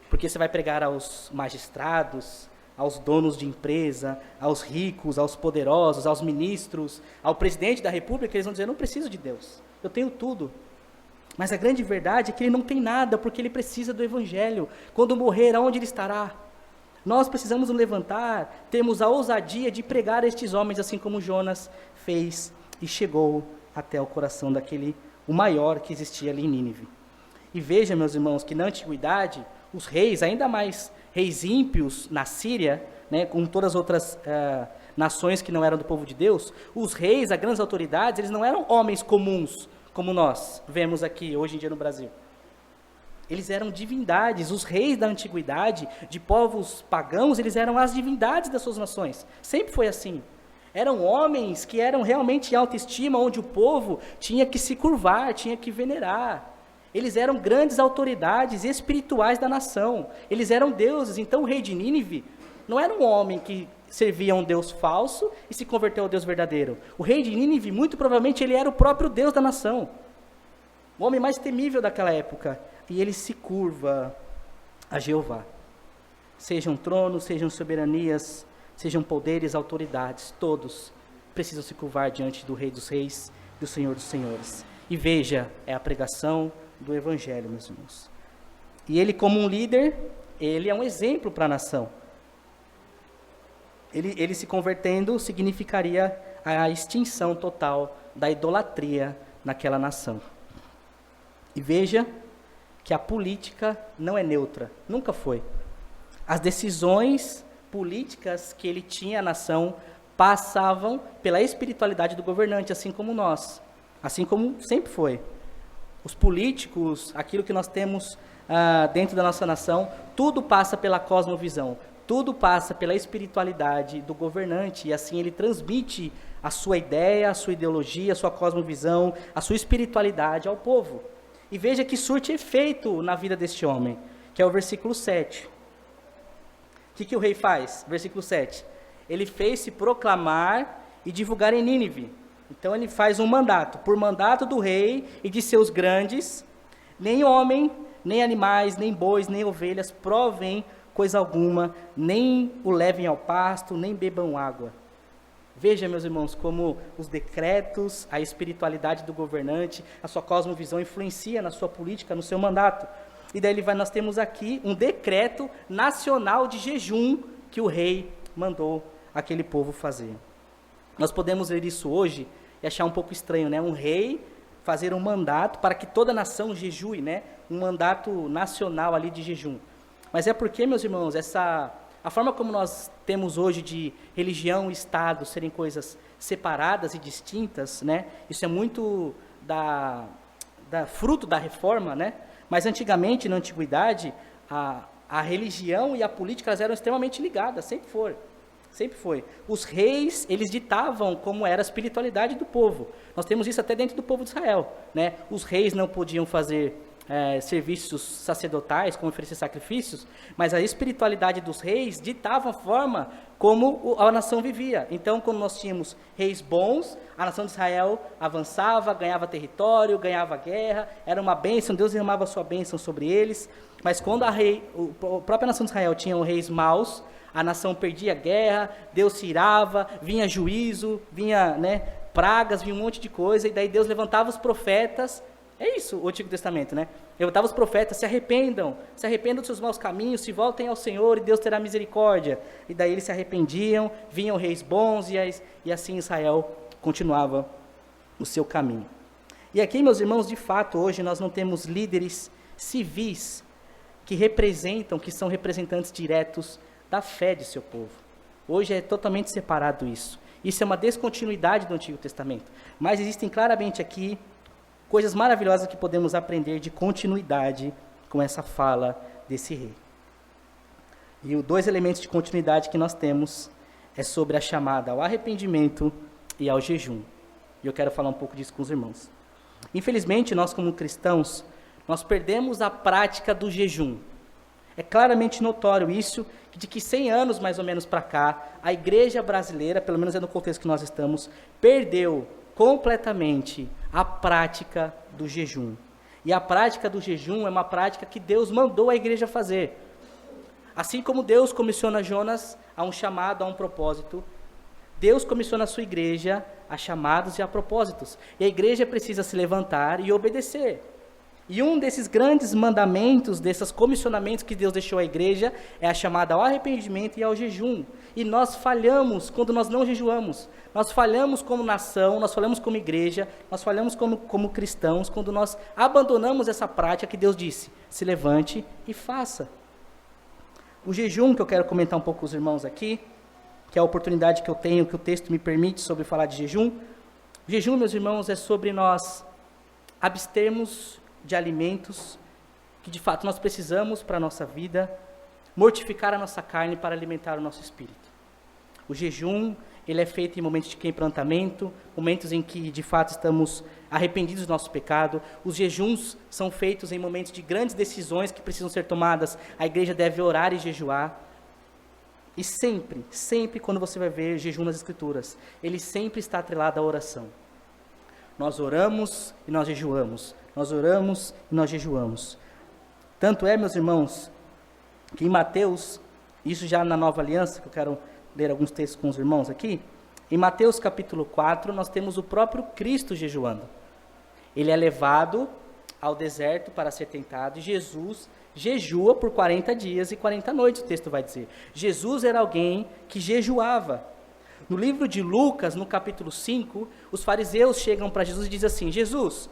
Porque você vai pregar aos magistrados, aos donos de empresa, aos ricos, aos poderosos, aos ministros, ao presidente da república, eles vão dizer, eu não preciso de Deus, eu tenho tudo. Mas a grande verdade é que ele não tem nada, porque ele precisa do evangelho. Quando morrer, aonde ele estará? Nós precisamos nos levantar, termos a ousadia de pregar a estes homens, assim como Jonas fez e chegou até o coração daquele, o maior que existia ali em Nínive. E veja, meus irmãos, que na antiguidade, os reis, ainda mais reis ímpios na Síria, né, com todas as outras nações que não eram do povo de Deus, os reis, as grandes autoridades, eles não eram homens comuns, como nós vemos aqui hoje em dia no Brasil. Eles eram divindades. Os reis da antiguidade, de povos pagãos, eles eram as divindades das suas nações. Sempre foi assim. Eram homens que eram realmente em autoestima, onde o povo tinha que se curvar, tinha que venerar. Eles eram grandes autoridades espirituais da nação. Eles eram deuses. Então o rei de Nínive não era um homem que servia a um Deus falso e se converteu ao Deus verdadeiro. O rei de Nínive, muito provavelmente, ele era o próprio Deus da nação. O homem mais temível daquela época. E ele se curva a Jeová. Sejam tronos, sejam soberanias, sejam poderes, autoridades, todos precisam se curvar diante do Rei dos Reis, do Senhor dos Senhores. E veja, é a pregação do Evangelho, meus irmãos. E ele, como um líder, ele é um exemplo para a nação. Ele se convertendo significaria a extinção total da idolatria naquela nação. E veja que a política não é neutra, nunca foi. As decisões políticas que ele tinha a nação passavam pela espiritualidade do governante, assim como nós, assim como sempre foi. Os políticos, aquilo que nós temos dentro da nossa nação, tudo passa pela cosmovisão, tudo passa pela espiritualidade do governante, e assim ele transmite a sua ideia, a sua ideologia, a sua cosmovisão, a sua espiritualidade ao povo. E veja que surte efeito na vida deste homem, que é o versículo 7. O que o rei faz? Versículo 7. Ele fez-se proclamar e divulgar em Nínive. Então ele faz um mandato. Por mandato do rei e de seus grandes, nem homem, nem animais, nem bois, nem ovelhas provem coisa alguma, nem o levem ao pasto, nem bebam água. Veja, meus irmãos, como os decretos, a espiritualidade do governante, a sua cosmovisão influencia na sua política, no seu mandato. E daí nós temos aqui um decreto nacional de jejum que o rei mandou aquele povo fazer. Nós podemos ler isso hoje e achar um pouco estranho, né? Um rei fazer um mandato para que toda a nação jejue, né? Um mandato nacional ali de jejum. Mas é porque, meus irmãos, a forma como nós temos hoje de religião e Estado serem coisas separadas e distintas, né? Isso é muito da fruto da reforma, né? Mas antigamente, na antiguidade, a religião e a política elas eram extremamente ligadas, sempre foi. Os reis, eles ditavam como era a espiritualidade do povo. Nós temos isso até dentro do povo de Israel, né? Os reis não podiam fazer serviços sacerdotais, como oferecer sacrifícios, mas a espiritualidade dos reis ditava a forma como a nação vivia. Então, quando nós tínhamos reis bons, a nação de Israel avançava, ganhava território, ganhava guerra, era uma bênção, Deus derramava a sua bênção sobre eles. Mas quando a própria nação de Israel tinha reis maus, a nação perdia a guerra, Deus se irava, vinha juízo, vinha pragas, vinha um monte de coisa, e daí Deus levantava os profetas. É isso o Antigo Testamento, né? Levantava os profetas, se arrependam dos seus maus caminhos, se voltem ao Senhor e Deus terá misericórdia. E daí eles se arrependiam, vinham reis bons e assim Israel continuava o seu caminho. E aqui, meus irmãos, de fato, hoje nós não temos líderes civis que são representantes diretos da fé de seu povo. Hoje é totalmente separado isso. Isso é uma descontinuidade do Antigo Testamento. Mas existem claramente aqui coisas maravilhosas que podemos aprender de continuidade com essa fala desse rei. E os dois elementos de continuidade que nós temos é sobre a chamada ao arrependimento e ao jejum. E eu quero falar um pouco disso com os irmãos. Infelizmente, nós como cristãos, nós perdemos a prática do jejum. É claramente notório isso, de que 100 anos mais ou menos para cá, a igreja brasileira, pelo menos é no contexto que nós estamos, perdeu completamente a prática do jejum. E a prática do jejum é uma prática que Deus mandou a igreja fazer. Assim como Deus comissiona Jonas a um chamado, a um propósito, Deus comissiona a sua igreja a chamados e a propósitos. E a igreja precisa se levantar e obedecer. E um desses grandes mandamentos, desses comissionamentos que Deus deixou à igreja, é a chamada ao arrependimento e ao jejum. E nós falhamos quando nós não jejuamos. Nós falhamos como nação, nós falhamos como igreja, nós falhamos como cristãos, quando nós abandonamos essa prática que Deus disse: se levante e faça. O jejum, que eu quero comentar um pouco com os irmãos aqui, que é a oportunidade que eu tenho, que o texto me permite sobre falar de jejum. O jejum, meus irmãos, é sobre nós abstermos de alimentos que de fato nós precisamos para a nossa vida, mortificar a nossa carne para alimentar o nosso espírito. O jejum, ele é feito em momentos de quebrantamento, momentos em que de fato estamos arrependidos do nosso pecado. Os jejuns são feitos em momentos de grandes decisões que precisam ser tomadas. A igreja deve orar e jejuar. E sempre, sempre quando você vai ver jejum nas Escrituras, ele sempre está atrelado à oração. Nós oramos e nós jejuamos. Nós oramos e nós jejuamos. Tanto é, meus irmãos, que em Mateus, isso já na Nova Aliança, que eu quero ler alguns textos com os irmãos aqui, em Mateus capítulo 4, nós temos o próprio Cristo jejuando. Ele é levado ao deserto para ser tentado e Jesus jejua por 40 dias e 40 noites, o texto vai dizer. Jesus era alguém que jejuava. No livro de Lucas, no capítulo 5, os fariseus chegam para Jesus e dizem assim: Jesus,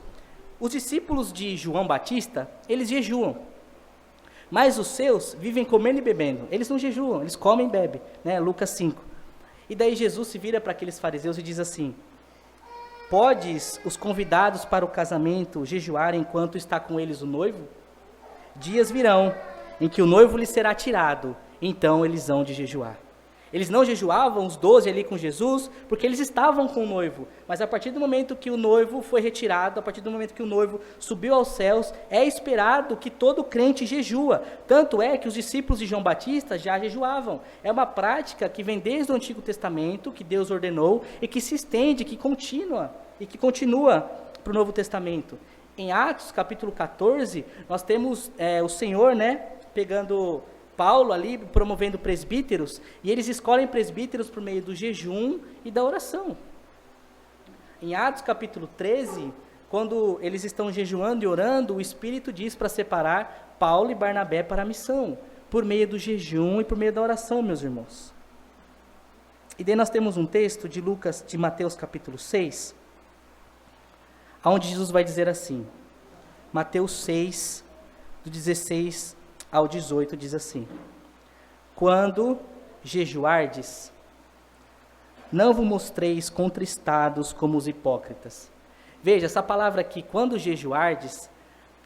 os discípulos de João Batista, eles jejuam, mas os seus vivem comendo e bebendo. Eles não jejuam, eles comem e bebem, né? Lucas 5. E daí Jesus se vira para aqueles fariseus e diz assim: podes os convidados para o casamento jejuar enquanto está com eles o noivo? Dias virão em que o noivo lhes será tirado, então eles hão de jejuar. Eles não jejuavam, os 12 ali com Jesus, porque eles estavam com o noivo. Mas a partir do momento que o noivo foi retirado, a partir do momento que o noivo subiu aos céus, é esperado que todo crente jejua. Tanto é que os discípulos de João Batista já jejuavam. É uma prática que vem desde o Antigo Testamento, que Deus ordenou, e que se estende, que continua para o Novo Testamento. Em Atos, capítulo 14, nós temos o Senhor, pegando Paulo ali, promovendo presbíteros, e eles escolhem presbíteros por meio do jejum e da oração. Em Atos, capítulo 13, quando eles estão jejuando e orando, o Espírito diz para separar Paulo e Barnabé para a missão, por meio do jejum e por meio da oração, meus irmãos. E daí nós temos um texto de Mateus, capítulo 6, onde Jesus vai dizer assim, Mateus 6, do 16 ao 18, diz assim: quando jejuardes, não vos mostreis contristados como os hipócritas. Veja, essa palavra aqui, quando jejuardes,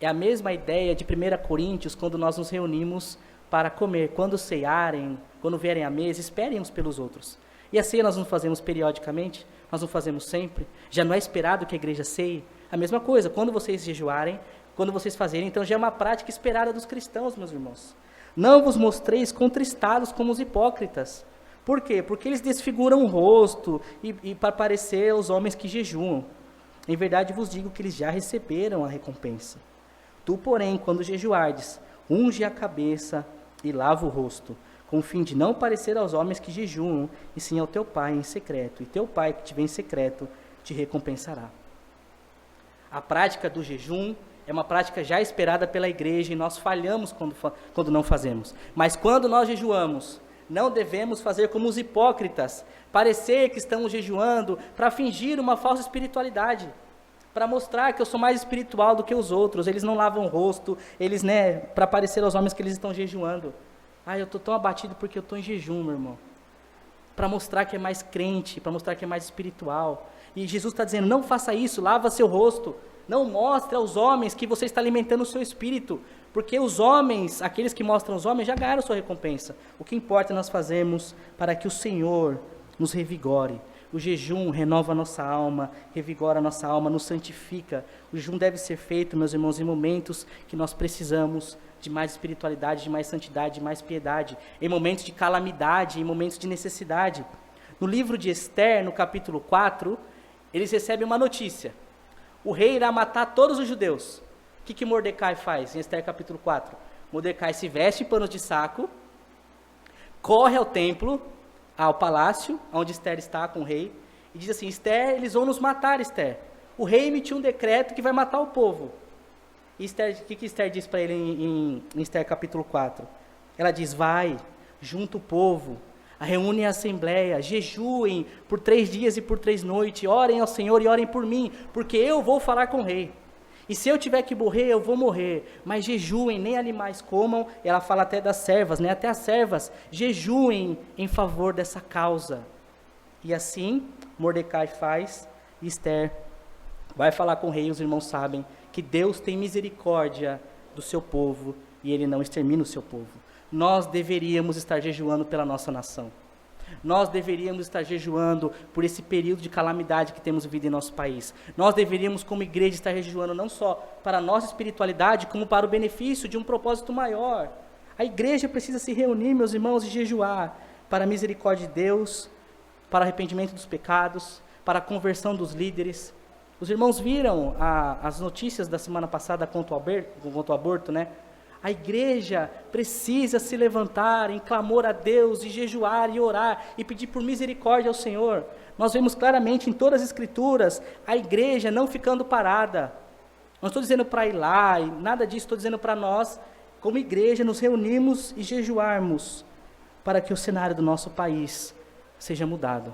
é a mesma ideia de 1 Coríntios, quando nós nos reunimos para comer. Quando cearem, quando vierem à mesa, esperem uns pelos outros. E a ceia nós não fazemos periodicamente, nós não fazemos sempre. Já não é esperado que a igreja ceie. A mesma coisa, quando vocês jejuarem, quando vocês fazerem, então já é uma prática esperada dos cristãos, meus irmãos. Não vos mostreis contristados como os hipócritas. Por quê? Porque eles desfiguram o rosto e para parecer aos homens que jejuam. Em verdade vos digo que eles já receberam a recompensa. Tu, porém, quando jejuardes, unge a cabeça e lava o rosto, com o fim de não parecer aos homens que jejuam, e sim ao teu Pai em secreto. E teu Pai que te vê em secreto te recompensará. A prática do jejum é uma prática já esperada pela igreja e nós falhamos quando não fazemos. Mas quando nós jejuamos, não devemos fazer como os hipócritas, parecer que estamos jejuando para fingir uma falsa espiritualidade, para mostrar que eu sou mais espiritual do que os outros. Eles não lavam o rosto, eles, para parecer aos homens que eles estão jejuando. Eu estou tão abatido porque eu estou em jejum, meu irmão. Para mostrar que é mais crente, para mostrar que é mais espiritual. E Jesus está dizendo, não faça isso, lava seu rosto. Não mostre aos homens que você está alimentando o seu espírito, porque os homens, aqueles que mostram aos homens, já ganharam sua recompensa. O que importa é nós fazermos para que o Senhor nos revigore. O jejum renova a nossa alma, revigora a nossa alma, nos santifica. O jejum deve ser feito, meus irmãos, em momentos que nós precisamos de mais espiritualidade, de mais santidade, de mais piedade, em momentos de calamidade, em momentos de necessidade. No livro de Esther, no capítulo 4, eles recebem uma notícia. O rei irá matar todos os judeus. O que Mordecai faz em Esther capítulo 4? Mordecai se veste em panos de saco corre ao templo, ao palácio, onde Esther está com o rei, e diz assim: Esther, eles vão nos matar, Esther. O rei emitiu um decreto que vai matar o povo. E Esther, o que Esther diz para ele em Esther capítulo 4? Ela diz: vai, junta o povo, reúne a assembleia, jejuem por 3 dias e por 3 noites, orem ao Senhor e orem por mim, porque eu vou falar com o rei. E se eu tiver que morrer, eu vou morrer, mas jejuem, nem animais comam. Ela fala até das servas, né? Até as servas jejuem em favor dessa causa. E assim, Mordecai faz, e Esther vai falar com o rei. Os irmãos sabem que Deus tem misericórdia do seu povo e ele não extermina o seu povo. Nós deveríamos estar jejuando pela nossa nação. Nós deveríamos estar jejuando por esse período de calamidade que temos vivido em nosso país. Nós deveríamos, como igreja, estar jejuando não só para a nossa espiritualidade, como para o benefício de um propósito maior. A igreja precisa se reunir, meus irmãos, e jejuar para a misericórdia de Deus, para arrependimento dos pecados, para a conversão dos líderes. Os irmãos viram as notícias da semana passada contra o aborto, né? A igreja precisa se levantar em clamor a Deus, e jejuar e orar e pedir por misericórdia ao Senhor. Nós vemos claramente em todas as escrituras a igreja não ficando parada. Não estou dizendo para ir lá, e nada disso, estou dizendo para nós, como igreja, nos reunirmos e jejuarmos para que o cenário do nosso país seja mudado,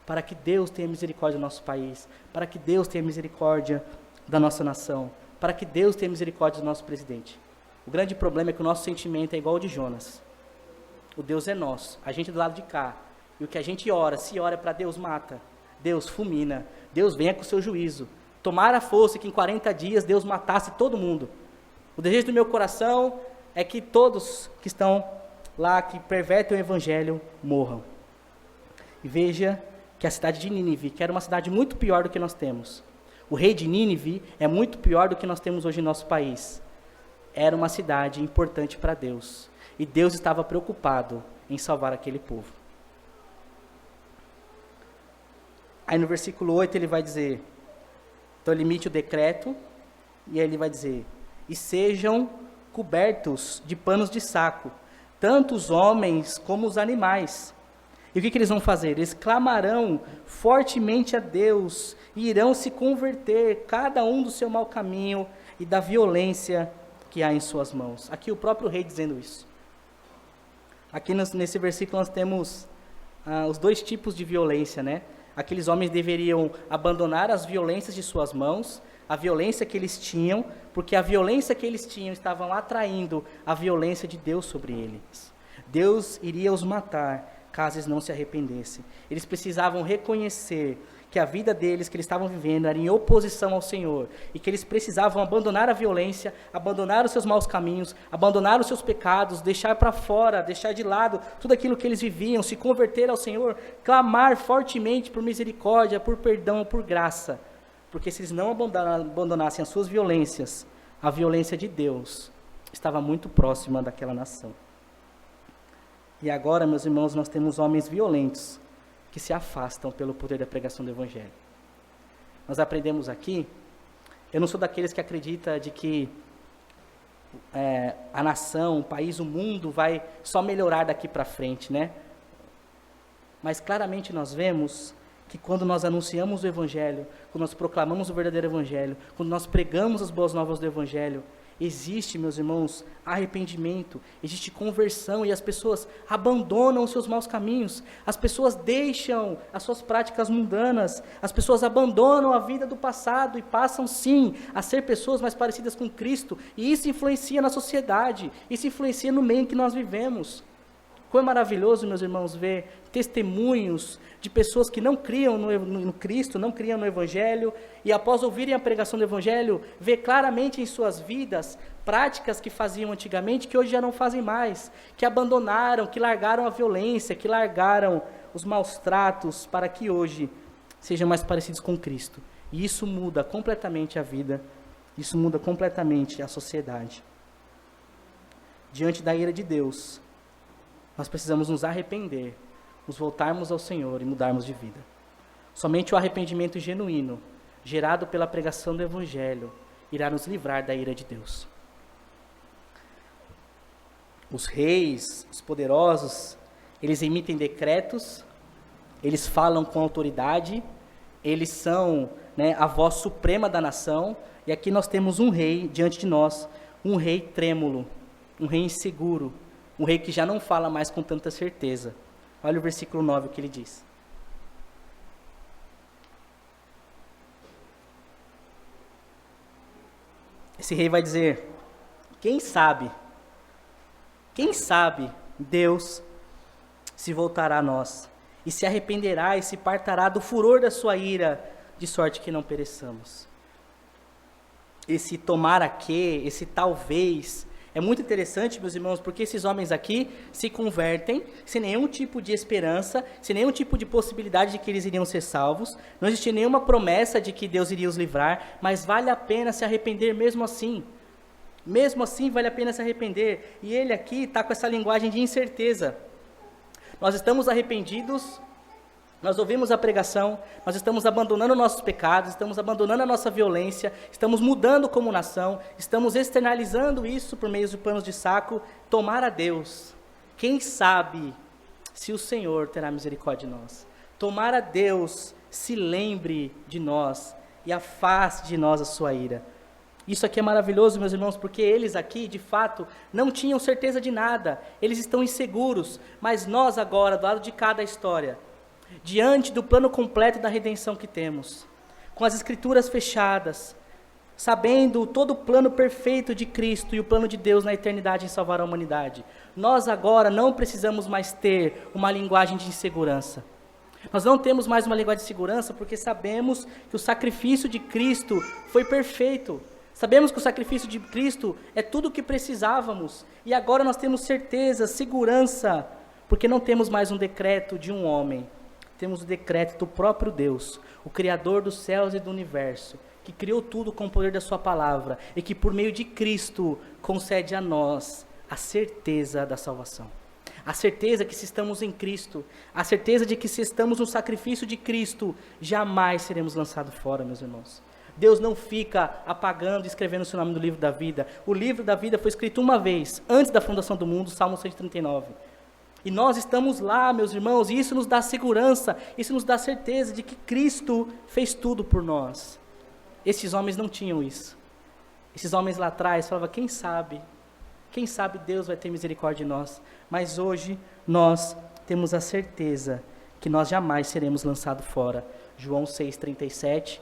para que Deus tenha misericórdia do nosso país, para que Deus tenha misericórdia da nossa nação, para que Deus tenha misericórdia do nosso presidente. O grande problema é que o nosso sentimento é igual ao de Jonas. O Deus é nosso, a gente do lado de cá. E o que a gente ora, se ora para Deus, mata. Deus fulmina. Deus venha com o seu juízo. Tomara fosse que em 40 dias Deus matasse todo mundo. O desejo do meu coração é que todos que estão lá, que pervertem o evangelho, morram. E veja que a cidade de Nínive, que era uma cidade muito pior do que nós temos. O rei de Nínive é muito pior do que nós temos hoje em nosso país. Era uma cidade importante para Deus. E Deus estava preocupado em salvar aquele povo. Aí no versículo 8 ele vai dizer, então ele emite o decreto, e aí ele vai dizer: e sejam cobertos de panos de saco, tanto os homens como os animais. E o que eles vão fazer? Eles clamarão fortemente a Deus, e irão se converter, cada um do seu mau caminho e da violência que há em suas mãos. Aqui o próprio rei dizendo isso. Aqui nesse versículo nós temos os 2 tipos de violência, né? Aqueles homens deveriam abandonar as violências de suas mãos, a violência que eles tinham, porque a violência que eles tinham estavam atraindo a violência de Deus sobre eles. Deus iria os matar caso eles não se arrependessem. Eles precisavam reconhecer que a vida deles, que eles estavam vivendo, era em oposição ao Senhor, e que eles precisavam abandonar a violência, abandonar os seus maus caminhos, abandonar os seus pecados, deixar para fora, deixar de lado tudo aquilo que eles viviam, se converter ao Senhor, clamar fortemente por misericórdia, por perdão, por graça, porque se eles não abandonassem as suas violências, a violência de Deus estava muito próxima daquela nação. E agora, meus irmãos, nós temos homens violentos, que se afastam pelo poder da pregação do Evangelho. Nós aprendemos aqui, eu não sou daqueles que acredita de que a nação, o país, o mundo vai só melhorar daqui para frente, né? Mas claramente nós vemos que quando nós anunciamos o Evangelho, quando nós proclamamos o verdadeiro Evangelho, quando nós pregamos as boas novas do Evangelho, existe, meus irmãos, arrependimento, existe conversão, e as pessoas abandonam os seus maus caminhos, as pessoas deixam as suas práticas mundanas, as pessoas abandonam a vida do passado e passam sim a ser pessoas mais parecidas com Cristo, e isso influencia na sociedade, isso influencia no meio em que nós vivemos. Como é maravilhoso, meus irmãos, ver testemunhos de pessoas que não criam no Cristo, não criam no Evangelho, e após ouvirem a pregação do Evangelho, ver claramente em suas vidas práticas que faziam antigamente, que hoje já não fazem mais, que abandonaram, que largaram a violência, que largaram os maus tratos, para que hoje sejam mais parecidos com Cristo. E isso muda completamente a vida, isso muda completamente a sociedade. Diante da ira de Deus, nós precisamos nos arrepender, nos voltarmos ao Senhor e mudarmos de vida. Somente o arrependimento genuíno, gerado pela pregação do Evangelho, irá nos livrar da ira de Deus. Os reis, os poderosos, eles emitem decretos, eles falam com autoridade, eles são, né, a voz suprema da nação, e aqui nós temos um rei diante de nós, um rei trêmulo, um rei inseguro, um rei que já não fala mais com tanta certeza. Olha o versículo 9, o que ele diz. Esse rei vai dizer, quem sabe Deus se voltará a nós, e se arrependerá e se partará do furor da sua ira, de sorte que não pereçamos. Esse tomara que, esse talvez, é muito interessante, meus irmãos, porque esses homens aqui se convertem sem nenhum tipo de esperança, sem nenhum tipo de possibilidade de que eles iriam ser salvos, não existia nenhuma promessa de que Deus iria os livrar, mas vale a pena se arrepender mesmo assim. Mesmo assim vale a pena se arrepender, e ele aqui está com essa linguagem de incerteza. Nós estamos arrependidos, nós ouvimos a pregação, nós estamos abandonando nossos pecados, estamos abandonando a nossa violência, estamos mudando como nação, estamos externalizando isso por meio de panos de saco. Tomara a Deus, quem sabe se o Senhor terá misericórdia de nós. Tomara a Deus se lembre de nós e afaste de nós a sua ira. Isso aqui é maravilhoso, meus irmãos, porque eles aqui, de fato, não tinham certeza de nada, eles estão inseguros, mas nós agora, do lado de cada história, diante do plano completo da redenção que temos, com as escrituras fechadas, sabendo todo o plano perfeito de Cristo e o plano de Deus na eternidade em salvar a humanidade, nós agora não precisamos mais ter uma linguagem de insegurança. Nós não temos mais uma linguagem de segurança porque sabemos que o sacrifício de Cristo foi perfeito. Sabemos que o sacrifício de Cristo é tudo o que precisávamos. E agora nós temos certeza, segurança, porque não temos mais um decreto de um homem. Temos o decreto do próprio Deus, o Criador dos céus e do universo, que criou tudo com o poder da sua palavra e que por meio de Cristo concede a nós a certeza da salvação. A certeza que se estamos em Cristo, a certeza de que se estamos no sacrifício de Cristo, jamais seremos lançados fora, meus irmãos. Deus não fica apagando e escrevendo o seu nome no livro da vida. O livro da vida foi escrito uma vez, antes da fundação do mundo, Salmo 139. E nós estamos lá, meus irmãos, e isso nos dá segurança, isso nos dá certeza de que Cristo fez tudo por nós. Esses homens não tinham isso. Esses homens lá atrás falavam, quem sabe Deus vai ter misericórdia de nós. Mas hoje nós temos a certeza que nós jamais seremos lançados fora. João 6,37,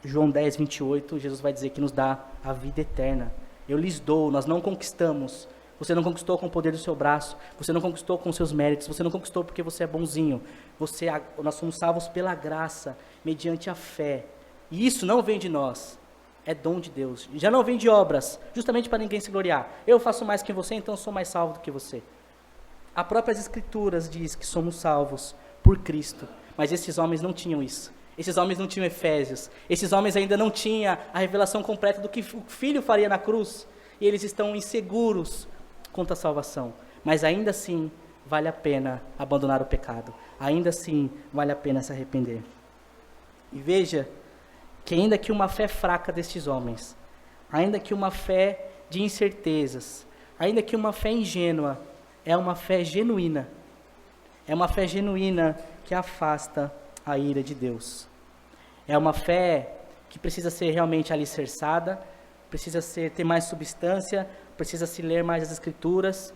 João 10, 28, Jesus vai dizer que nos dá a vida eterna. Eu lhes dou, nós não conquistamos. Você não conquistou com o poder do seu braço, você não conquistou com os seus méritos, você não conquistou porque você é bonzinho. Nós somos salvos pela graça, mediante a fé. E isso não vem de nós, é dom de Deus. Já não vem de obras, justamente para ninguém se gloriar. Eu faço mais que você, então sou mais salvo do que você. As próprias Escrituras diz que somos salvos por Cristo, mas esses homens não tinham isso. Esses homens não tinham Efésios, esses homens ainda não tinham a revelação completa do que o Filho faria na cruz, e eles estão inseguros quanto à salvação, mas ainda assim vale a pena abandonar o pecado, ainda assim vale a pena se arrepender. E veja que ainda que uma fé fraca destes homens, ainda que uma fé de incertezas, ainda que uma fé ingênua, é uma fé genuína que afasta a ira de Deus. É uma fé que precisa ser realmente alicerçada, precisa ter mais substância, precisa se ler mais as Escrituras,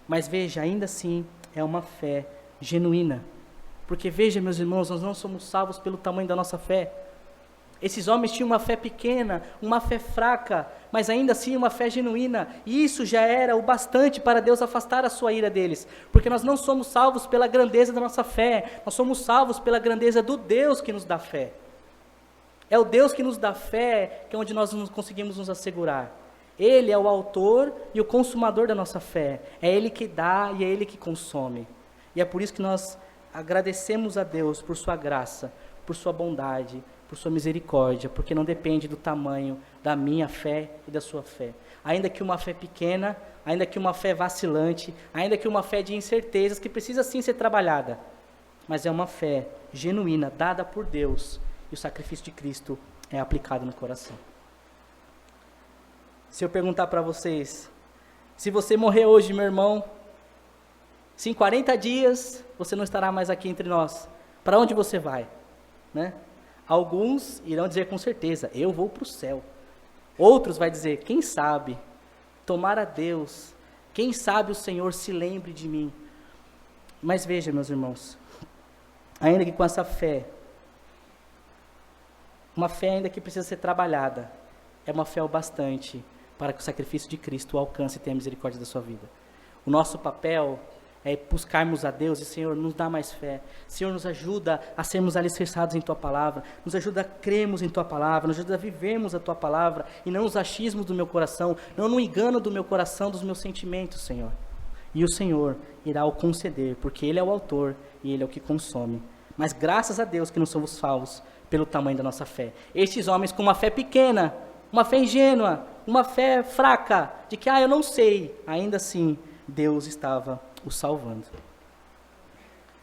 mas veja, ainda assim, é uma fé genuína. Porque veja, meus irmãos, nós não somos salvos pelo tamanho da nossa fé. Esses homens tinham uma fé pequena, uma fé fraca, mas ainda assim uma fé genuína, e isso já era o bastante para Deus afastar a sua ira deles, porque nós não somos salvos pela grandeza da nossa fé, nós somos salvos pela grandeza do Deus que nos dá fé. É o Deus que nos dá fé, que é onde nós conseguimos nos assegurar. Ele é o autor e o consumador da nossa fé, é Ele que dá e é Ele que consome. E é por isso que nós agradecemos a Deus por sua graça, por sua bondade, por sua misericórdia, porque não depende do tamanho da minha fé e da sua fé. Ainda que uma fé pequena, ainda que uma fé vacilante, ainda que uma fé de incertezas, que precisa sim ser trabalhada, mas é uma fé genuína, dada por Deus, e o sacrifício de Cristo é aplicado no coração. Se eu perguntar para vocês, se você morrer hoje, meu irmão, Se em 40 dias você não estará mais aqui entre nós, para onde você vai? Né? Alguns irão dizer com certeza, eu vou para o céu. Outros vai dizer, quem sabe, tomara Deus, quem sabe o Senhor se lembre de mim. Mas veja, meus irmãos, ainda que com essa fé, uma fé ainda que precisa ser trabalhada, é uma fé o bastante para que o sacrifício de Cristo alcance e tenha misericórdia da sua vida. O nosso papel é buscarmos a Deus e, Senhor, nos dá mais fé. Senhor, nos ajuda a sermos alicerçados em Tua Palavra, nos ajuda a crermos em Tua Palavra, nos ajuda a vivermos a Tua Palavra e não os achismos do meu coração, não no engano do meu coração, dos meus sentimentos, Senhor. E o Senhor irá o conceder, porque Ele é o autor e Ele é o que consome. Mas graças a Deus que não somos salvos pelo tamanho da nossa fé. Estes homens com uma fé pequena, uma fé ingênua, uma fé fraca, de que, eu não sei, ainda assim, Deus estava o salvando.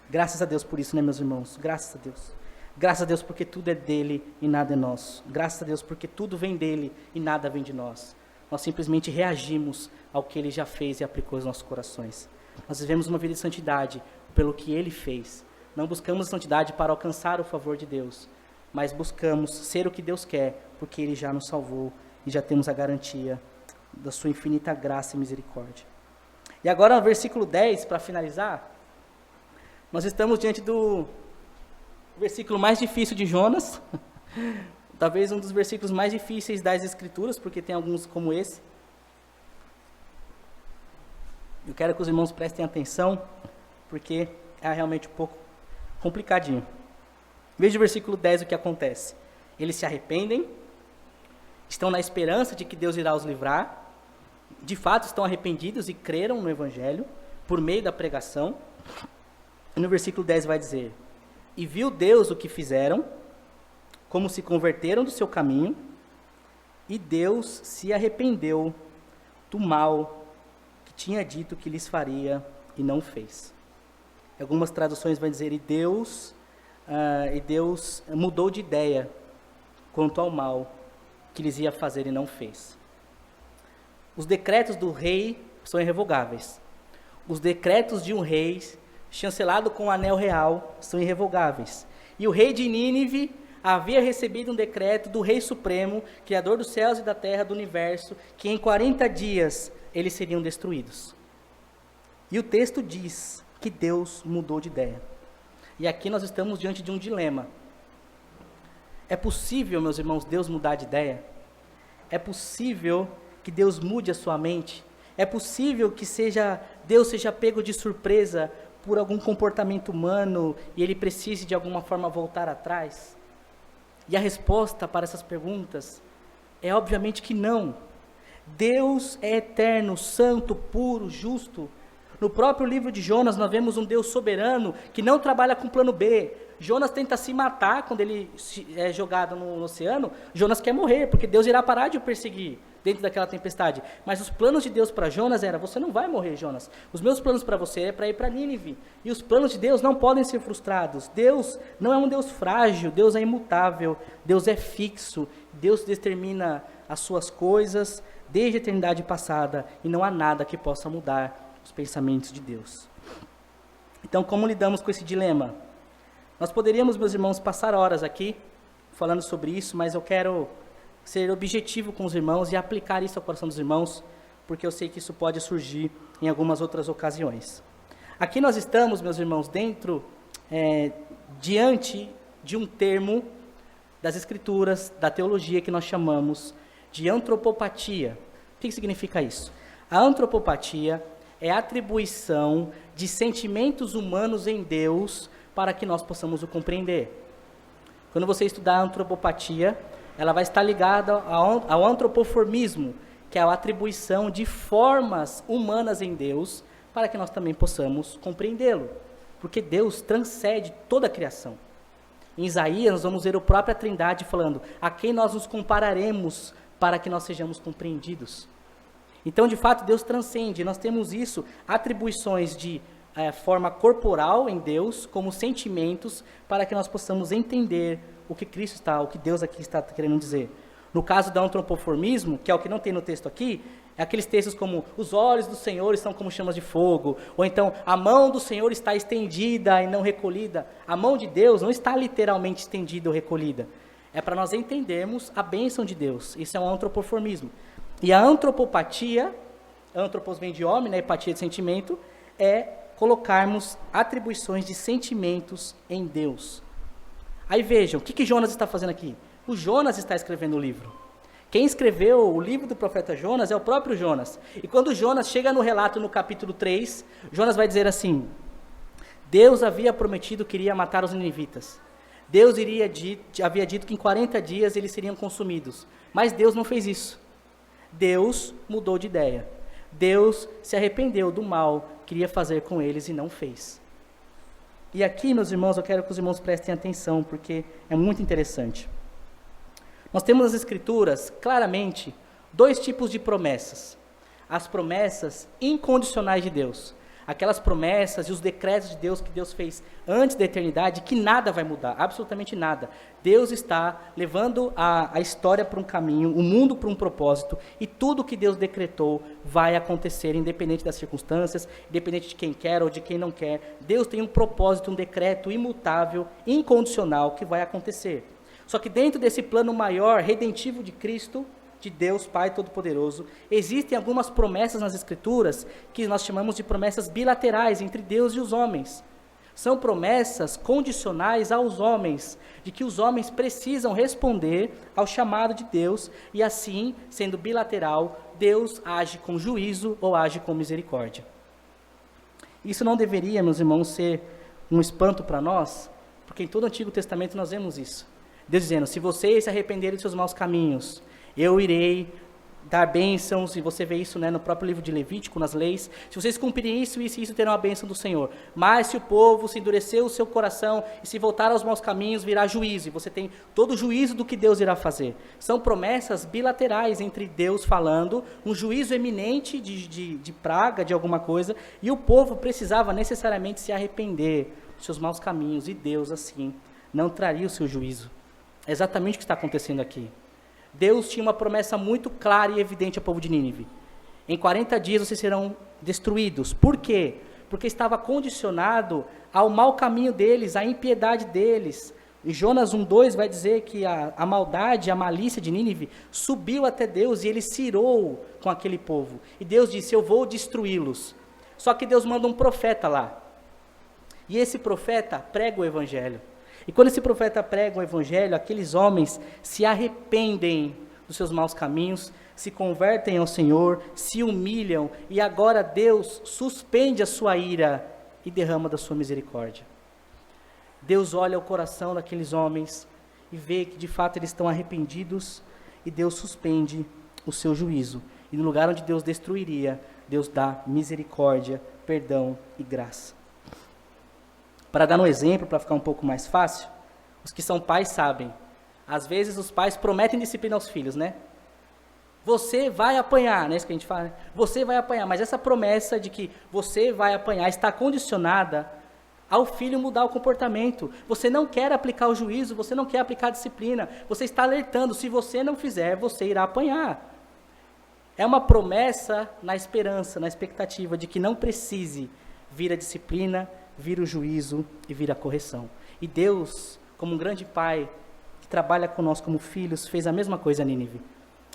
Graças a Deus por isso, né, meus irmãos? Graças a Deus. Graças a Deus porque tudo é dele e nada é nosso. Graças a Deus porque tudo vem dele e nada vem de nós. Nós simplesmente reagimos ao que ele já fez e aplicou aos nossos corações. Nós vivemos uma vida de santidade pelo que ele fez. Não buscamos santidade para alcançar o favor de Deus, mas buscamos ser o que Deus quer, porque ele já nos salvou e já temos a garantia da sua infinita graça e misericórdia. E agora no versículo 10, para finalizar, nós estamos diante do versículo mais difícil de Jonas, talvez um dos versículos mais difíceis das Escrituras, porque tem alguns como esse. Eu quero que os irmãos prestem atenção, porque é realmente um pouco complicadinho. Veja o versículo 10 o que acontece. Eles se arrependem, estão na esperança de que Deus irá os livrar, de fato estão arrependidos e creram no Evangelho, por meio da pregação. E no versículo 10 vai dizer, e viu Deus o que fizeram, como se converteram do seu caminho, e Deus se arrependeu do mal que tinha dito que lhes faria e não fez. Algumas traduções vão dizer, e Deus mudou de ideia quanto ao mal que lhes ia fazer e não fez. Os decretos do rei são irrevogáveis. Os decretos de um rei, chancelado com o anel real, são irrevogáveis. E o rei de Nínive havia recebido um decreto do Rei Supremo, Criador dos céus e da terra, do universo, que em 40 dias eles seriam destruídos. E o texto diz que Deus mudou de ideia. E aqui nós estamos diante de um dilema. É possível, meus irmãos, Deus mudar de ideia? É possível que Deus mude a sua mente? É possível que Deus seja pego de surpresa por algum comportamento humano e ele precise de alguma forma voltar atrás? E a resposta para essas perguntas é obviamente que não. Deus é eterno, santo, puro, justo. No próprio livro de Jonas nós vemos um Deus soberano que não trabalha com plano B. Jonas tenta se matar quando ele é jogado no oceano. Jonas quer morrer, porque Deus irá parar de o perseguir dentro daquela tempestade. Mas os planos de Deus para Jonas era, você não vai morrer, Jonas. Os meus planos para você é para ir para Nínive. E os planos de Deus não podem ser frustrados. Deus não é um Deus frágil, Deus é imutável, Deus é fixo. Deus determina as suas coisas desde a eternidade passada e não há nada que possa mudar os pensamentos de Deus. Então, como lidamos com esse dilema? Nós poderíamos, meus irmãos, passar horas aqui falando sobre isso, mas eu quero ser objetivo com os irmãos e aplicar isso ao coração dos irmãos, porque eu sei que isso pode surgir em algumas outras ocasiões. Aqui nós estamos, meus irmãos, diante de um termo das Escrituras, da teologia, que nós chamamos de antropopatia. O que significa isso? A antropopatia é a atribuição de sentimentos humanos em Deus para que nós possamos o compreender. Quando você estudar a antropopatia, ela vai estar ligada ao antropoformismo, que é a atribuição de formas humanas em Deus, para que nós também possamos compreendê-lo. Porque Deus transcende toda a criação. Em Isaías, nós vamos ver a própria Trindade falando, a quem nós nos compararemos para que nós sejamos compreendidos. Então, de fato, Deus transcende. Nós temos isso, atribuições de forma corporal em Deus, como sentimentos, para que nós possamos entender o que Deus aqui está querendo dizer. No caso do antropoformismo, que é o que não tem no texto aqui, É aqueles textos como, os olhos do Senhor estão como chamas de fogo, ou então, a mão do Senhor está estendida e não recolhida. A mão de Deus não está literalmente estendida ou recolhida. É para nós entendermos a bênção de Deus. Isso é um antropoformismo. E a antropopatia, antropos vem de homem, né, empatia de sentimento, é colocarmos atribuições de sentimentos em Deus. Aí vejam, o que Jonas está fazendo aqui? O Jonas está escrevendo o livro. Quem escreveu o livro do profeta Jonas é o próprio Jonas. E quando Jonas chega no relato no capítulo 3, Jonas vai dizer assim: Deus havia prometido que iria matar os ninivitas. Deus havia dito que em 40 dias eles seriam consumidos. Mas Deus não fez isso. Deus mudou de ideia. Deus se arrependeu do mal que queria fazer com eles e não fez. E aqui, meus irmãos, eu quero que os irmãos prestem atenção, porque é muito interessante. Nós temos nas Escrituras, claramente, dois tipos de promessas. As promessas incondicionais de Deus. Aquelas promessas e os decretos de Deus que Deus fez antes da eternidade, que nada vai mudar, absolutamente nada. Deus está levando a história para um caminho, o mundo para um propósito, e tudo que Deus decretou vai acontecer, independente das circunstâncias, independente de quem quer ou de quem não quer. Deus tem um propósito, um decreto imutável, incondicional, que vai acontecer. Só que dentro desse plano maior, redentivo de Cristo, de Deus Pai Todo-Poderoso, existem algumas promessas nas Escrituras que nós chamamos de promessas bilaterais entre Deus e os homens. São promessas condicionais aos homens, de que os homens precisam responder ao chamado de Deus e assim, sendo bilateral, Deus age com juízo ou age com misericórdia. Isso não deveria, meus irmãos, ser um espanto para nós, porque em todo o Antigo Testamento nós vemos isso. Deus dizendo, se vocês se arrependerem dos seus maus caminhos, eu irei dar bênçãos, e você vê isso, né, no próprio livro de Levítico, nas leis. Se vocês cumprirem isso, terão a bênção do Senhor. Mas se o povo se endurecer o seu coração e se voltar aos maus caminhos, virá juízo. E você tem todo o juízo do que Deus irá fazer. São promessas bilaterais entre Deus falando, um juízo eminente de praga, de alguma coisa, e o povo precisava necessariamente se arrepender dos seus maus caminhos, e Deus, assim, não traria o seu juízo. É exatamente o que está acontecendo aqui. Deus tinha uma promessa muito clara e evidente ao povo de Nínive. Em 40 dias vocês serão destruídos. Por quê? Porque estava condicionado ao mau caminho deles, à impiedade deles. Em Jonas 1:2 vai dizer que a maldade, a malícia de Nínive subiu até Deus e ele se irou com aquele povo. E Deus disse, eu vou destruí-los. Só que Deus manda um profeta lá. E esse profeta prega o evangelho. E quando esse profeta prega o evangelho, aqueles homens se arrependem dos seus maus caminhos, se convertem ao Senhor, se humilham, e agora Deus suspende a sua ira e derrama da sua misericórdia. Deus olha o coração daqueles homens e vê que de fato eles estão arrependidos, e Deus suspende o seu juízo. E no lugar onde Deus destruiria, Deus dá misericórdia, perdão e graça. Para dar um exemplo, para ficar um pouco mais fácil, os que são pais sabem. Às vezes os pais prometem disciplina aos filhos, né? Você vai apanhar, não é isso que a gente fala? Né? Você vai apanhar, mas essa promessa de que você vai apanhar está condicionada ao filho mudar o comportamento. Você não quer aplicar o juízo, você não quer aplicar a disciplina, você está alertando, se você não fizer, você irá apanhar. É uma promessa na esperança, na expectativa de que não precise vir a disciplina, vir o juízo e vir a correção. E Deus, como um grande pai, que trabalha conosco como filhos, fez a mesma coisa a Nínive.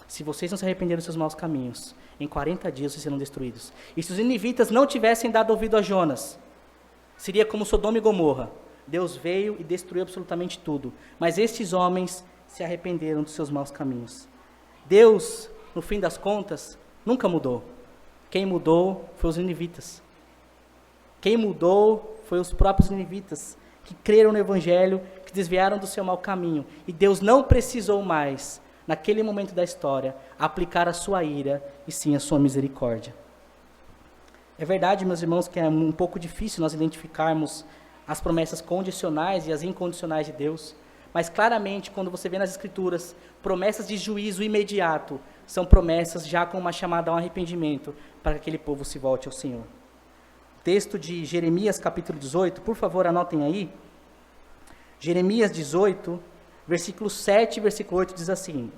Se vocês não se arrependerem dos seus maus caminhos, em 40 dias vocês serão destruídos. E se os ninivitas não tivessem dado ouvido a Jonas, seria como Sodoma e Gomorra. Deus veio e destruiu absolutamente tudo. Mas estes homens se arrependeram dos seus maus caminhos. Deus, no fim das contas, nunca mudou. Quem mudou foi os ninivitas. Quem mudou foi os próprios ninivitas, que creram no evangelho, que desviaram do seu mau caminho. E Deus não precisou mais, naquele momento da história, aplicar a sua ira, e sim a sua misericórdia. É verdade, meus irmãos, que é um pouco difícil nós identificarmos as promessas condicionais e as incondicionais de Deus, mas claramente, quando você vê nas Escrituras, promessas de juízo imediato, são promessas já com uma chamada ao arrependimento, para que aquele povo se volte ao Senhor. Texto de Jeremias capítulo 18, por favor anotem aí. Jeremias 18, versículo 7 e versículo 8 diz assim.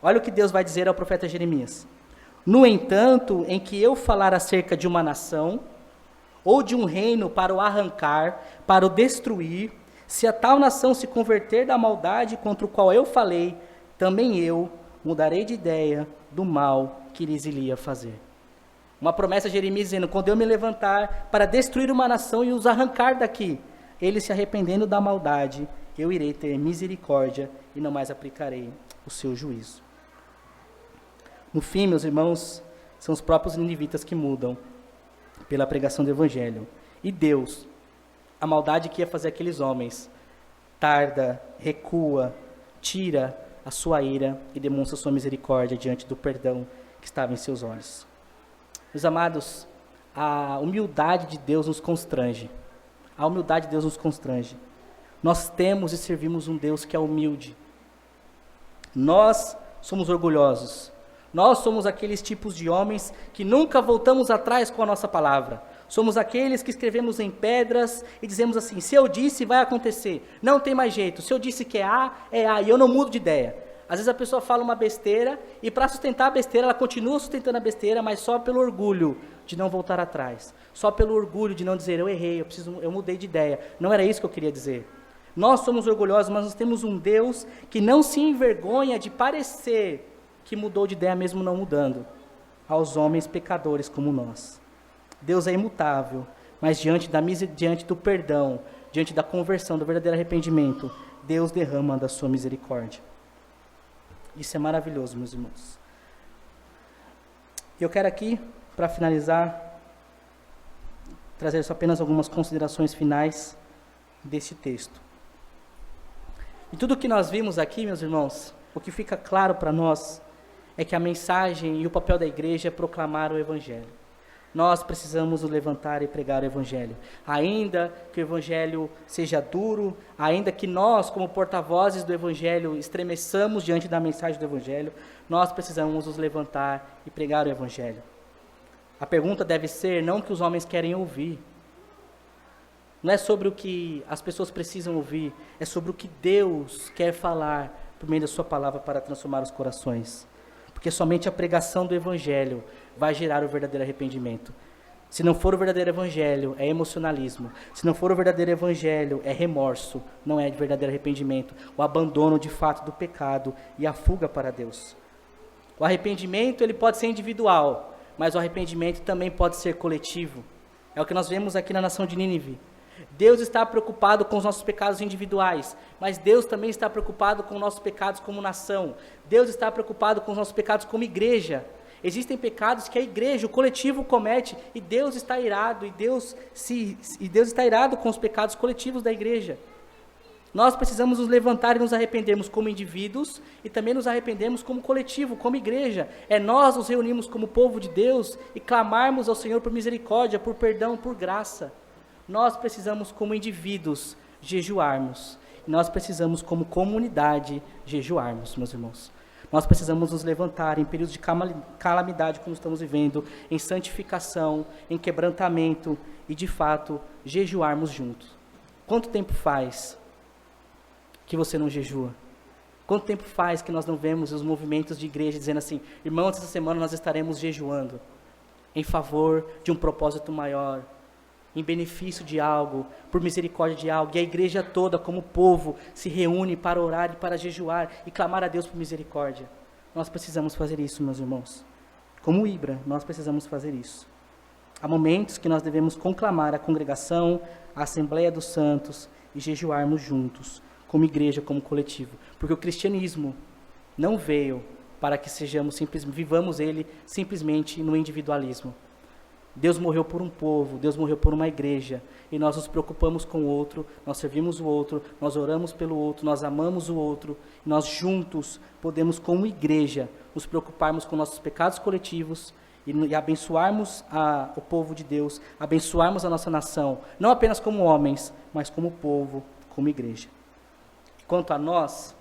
Olha o que Deus vai dizer ao profeta Jeremias. No entanto, em que eu falar acerca de uma nação, ou de um reino para o arrancar, para o destruir, se a tal nação se converter da maldade contra o qual eu falei, também eu mudarei de ideia do mal que lhes iria fazer. Uma promessa de Jeremias dizendo, quando eu me levantar para destruir uma nação e os arrancar daqui, eles se arrependendo da maldade, eu irei ter misericórdia e não mais aplicarei o seu juízo. No fim, meus irmãos, são os próprios ninivitas que mudam pela pregação do Evangelho. E Deus, a maldade que ia fazer aqueles homens, tarda, recua, tira a sua ira e demonstra sua misericórdia diante do perdão que estava em seus olhos. Meus amados, a humildade de Deus nos constrange. A humildade de Deus nos constrange. Nós temos e servimos um Deus que é humilde. Nós somos orgulhosos. Nós somos aqueles tipos de homens que nunca voltamos atrás com a nossa palavra. Somos aqueles que escrevemos em pedras e dizemos assim, se eu disse, vai acontecer. Não tem mais jeito. Se eu disse que é A, e eu não mudo de ideia. Às vezes a pessoa fala uma besteira e para sustentar a besteira, ela continua sustentando a besteira, mas só pelo orgulho de não voltar atrás. Só pelo orgulho de não dizer, eu errei, eu mudei de ideia. Não era isso que eu queria dizer. Nós somos orgulhosos, mas nós temos um Deus que não se envergonha de parecer que mudou de ideia mesmo não mudando, aos homens pecadores como nós. Deus é imutável, mas diante do perdão, diante da conversão, do verdadeiro arrependimento, Deus derrama da sua misericórdia. Isso é maravilhoso, meus irmãos. E eu quero aqui, para finalizar, trazer só apenas algumas considerações finais desse texto. E tudo o que nós vimos aqui, meus irmãos, o que fica claro para nós é que a mensagem e o papel da igreja é proclamar o Evangelho. Nós precisamos nos levantar e pregar o Evangelho. Ainda que o Evangelho seja duro, ainda que nós, como porta-vozes do Evangelho, estremeçamos diante da mensagem do Evangelho, nós precisamos nos levantar e pregar o Evangelho. A pergunta deve ser não o que os homens querem ouvir. Não é sobre o que as pessoas precisam ouvir, é sobre o que Deus quer falar por meio da sua palavra para transformar os corações. Porque somente a pregação do Evangelho vai gerar o verdadeiro arrependimento. Se não for o verdadeiro Evangelho, é emocionalismo. Se não for o verdadeiro Evangelho, é remorso, não é de verdadeiro arrependimento. O abandono de fato do pecado e a fuga para Deus. O arrependimento ele pode ser individual, mas o arrependimento também pode ser coletivo. É o que nós vemos aqui na nação de Nínive. Deus está preocupado com os nossos pecados individuais, mas Deus também está preocupado com os nossos pecados como nação. Deus está preocupado com os nossos pecados como igreja. Existem pecados que a igreja, o coletivo comete, e Deus está irado, e Deus está irado com os pecados coletivos da igreja. Nós precisamos nos levantar e nos arrependermos como indivíduos, e também nos arrependermos como coletivo, como igreja. É nós nos reunirmos como povo de Deus e clamarmos ao Senhor por misericórdia, por perdão, por graça. Nós precisamos, como indivíduos, jejuarmos. Nós precisamos, como comunidade, jejuarmos, meus irmãos. Nós precisamos nos levantar em períodos de calamidade, como estamos vivendo, em santificação, em quebrantamento e, de fato, jejuarmos juntos. Quanto tempo faz que você não jejua? Quanto tempo faz que nós não vemos os movimentos de igreja dizendo assim, irmãos, essa semana nós estaremos jejuando em favor de um propósito maior, em benefício de algo, por misericórdia de algo, e a igreja toda, como povo, se reúne para orar e para jejuar e clamar a Deus por misericórdia. Nós precisamos fazer isso, meus irmãos. Como Ibra, nós precisamos fazer isso. Há momentos que nós devemos conclamar a congregação, a Assembleia dos Santos e jejuarmos juntos, como igreja, como coletivo. Porque o cristianismo não veio para que vivamos ele simplesmente no individualismo. Deus morreu por um povo, Deus morreu por uma igreja, e nós nos preocupamos com o outro, nós servimos o outro, nós oramos pelo outro, nós amamos o outro, e nós juntos podemos, como igreja, nos preocuparmos com nossos pecados coletivos e abençoarmos o povo de Deus, abençoarmos a nossa nação, não apenas como homens, mas como povo, como igreja. Quanto a nós,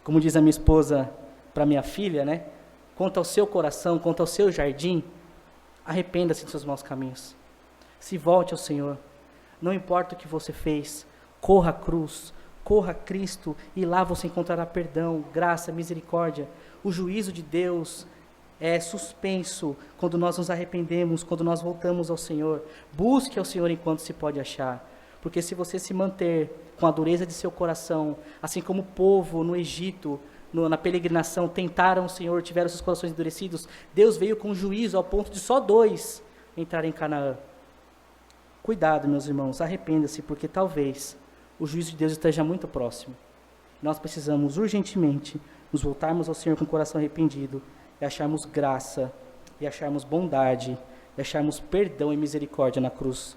como diz a minha esposa para minha filha, né? Quanto ao seu coração, quanto ao seu jardim, arrependa-se dos seus maus caminhos. Se volte ao Senhor. Não importa o que você fez, corra à cruz, corra a Cristo, e lá você encontrará perdão, graça, misericórdia. O juízo de Deus é suspenso quando nós nos arrependemos, quando nós voltamos ao Senhor. Busque ao Senhor enquanto se pode achar. Porque se você se manter com a dureza de seu coração, assim como o povo no Egito, na peregrinação, tentaram o Senhor, tiveram seus corações endurecidos, Deus veio com juízo ao ponto de só 2 entrarem em Canaã. Cuidado, meus irmãos, arrependa-se, porque talvez o juízo de Deus esteja muito próximo. Nós precisamos urgentemente nos voltarmos ao Senhor com o coração arrependido e acharmos graça, e acharmos bondade, e acharmos perdão e misericórdia na cruz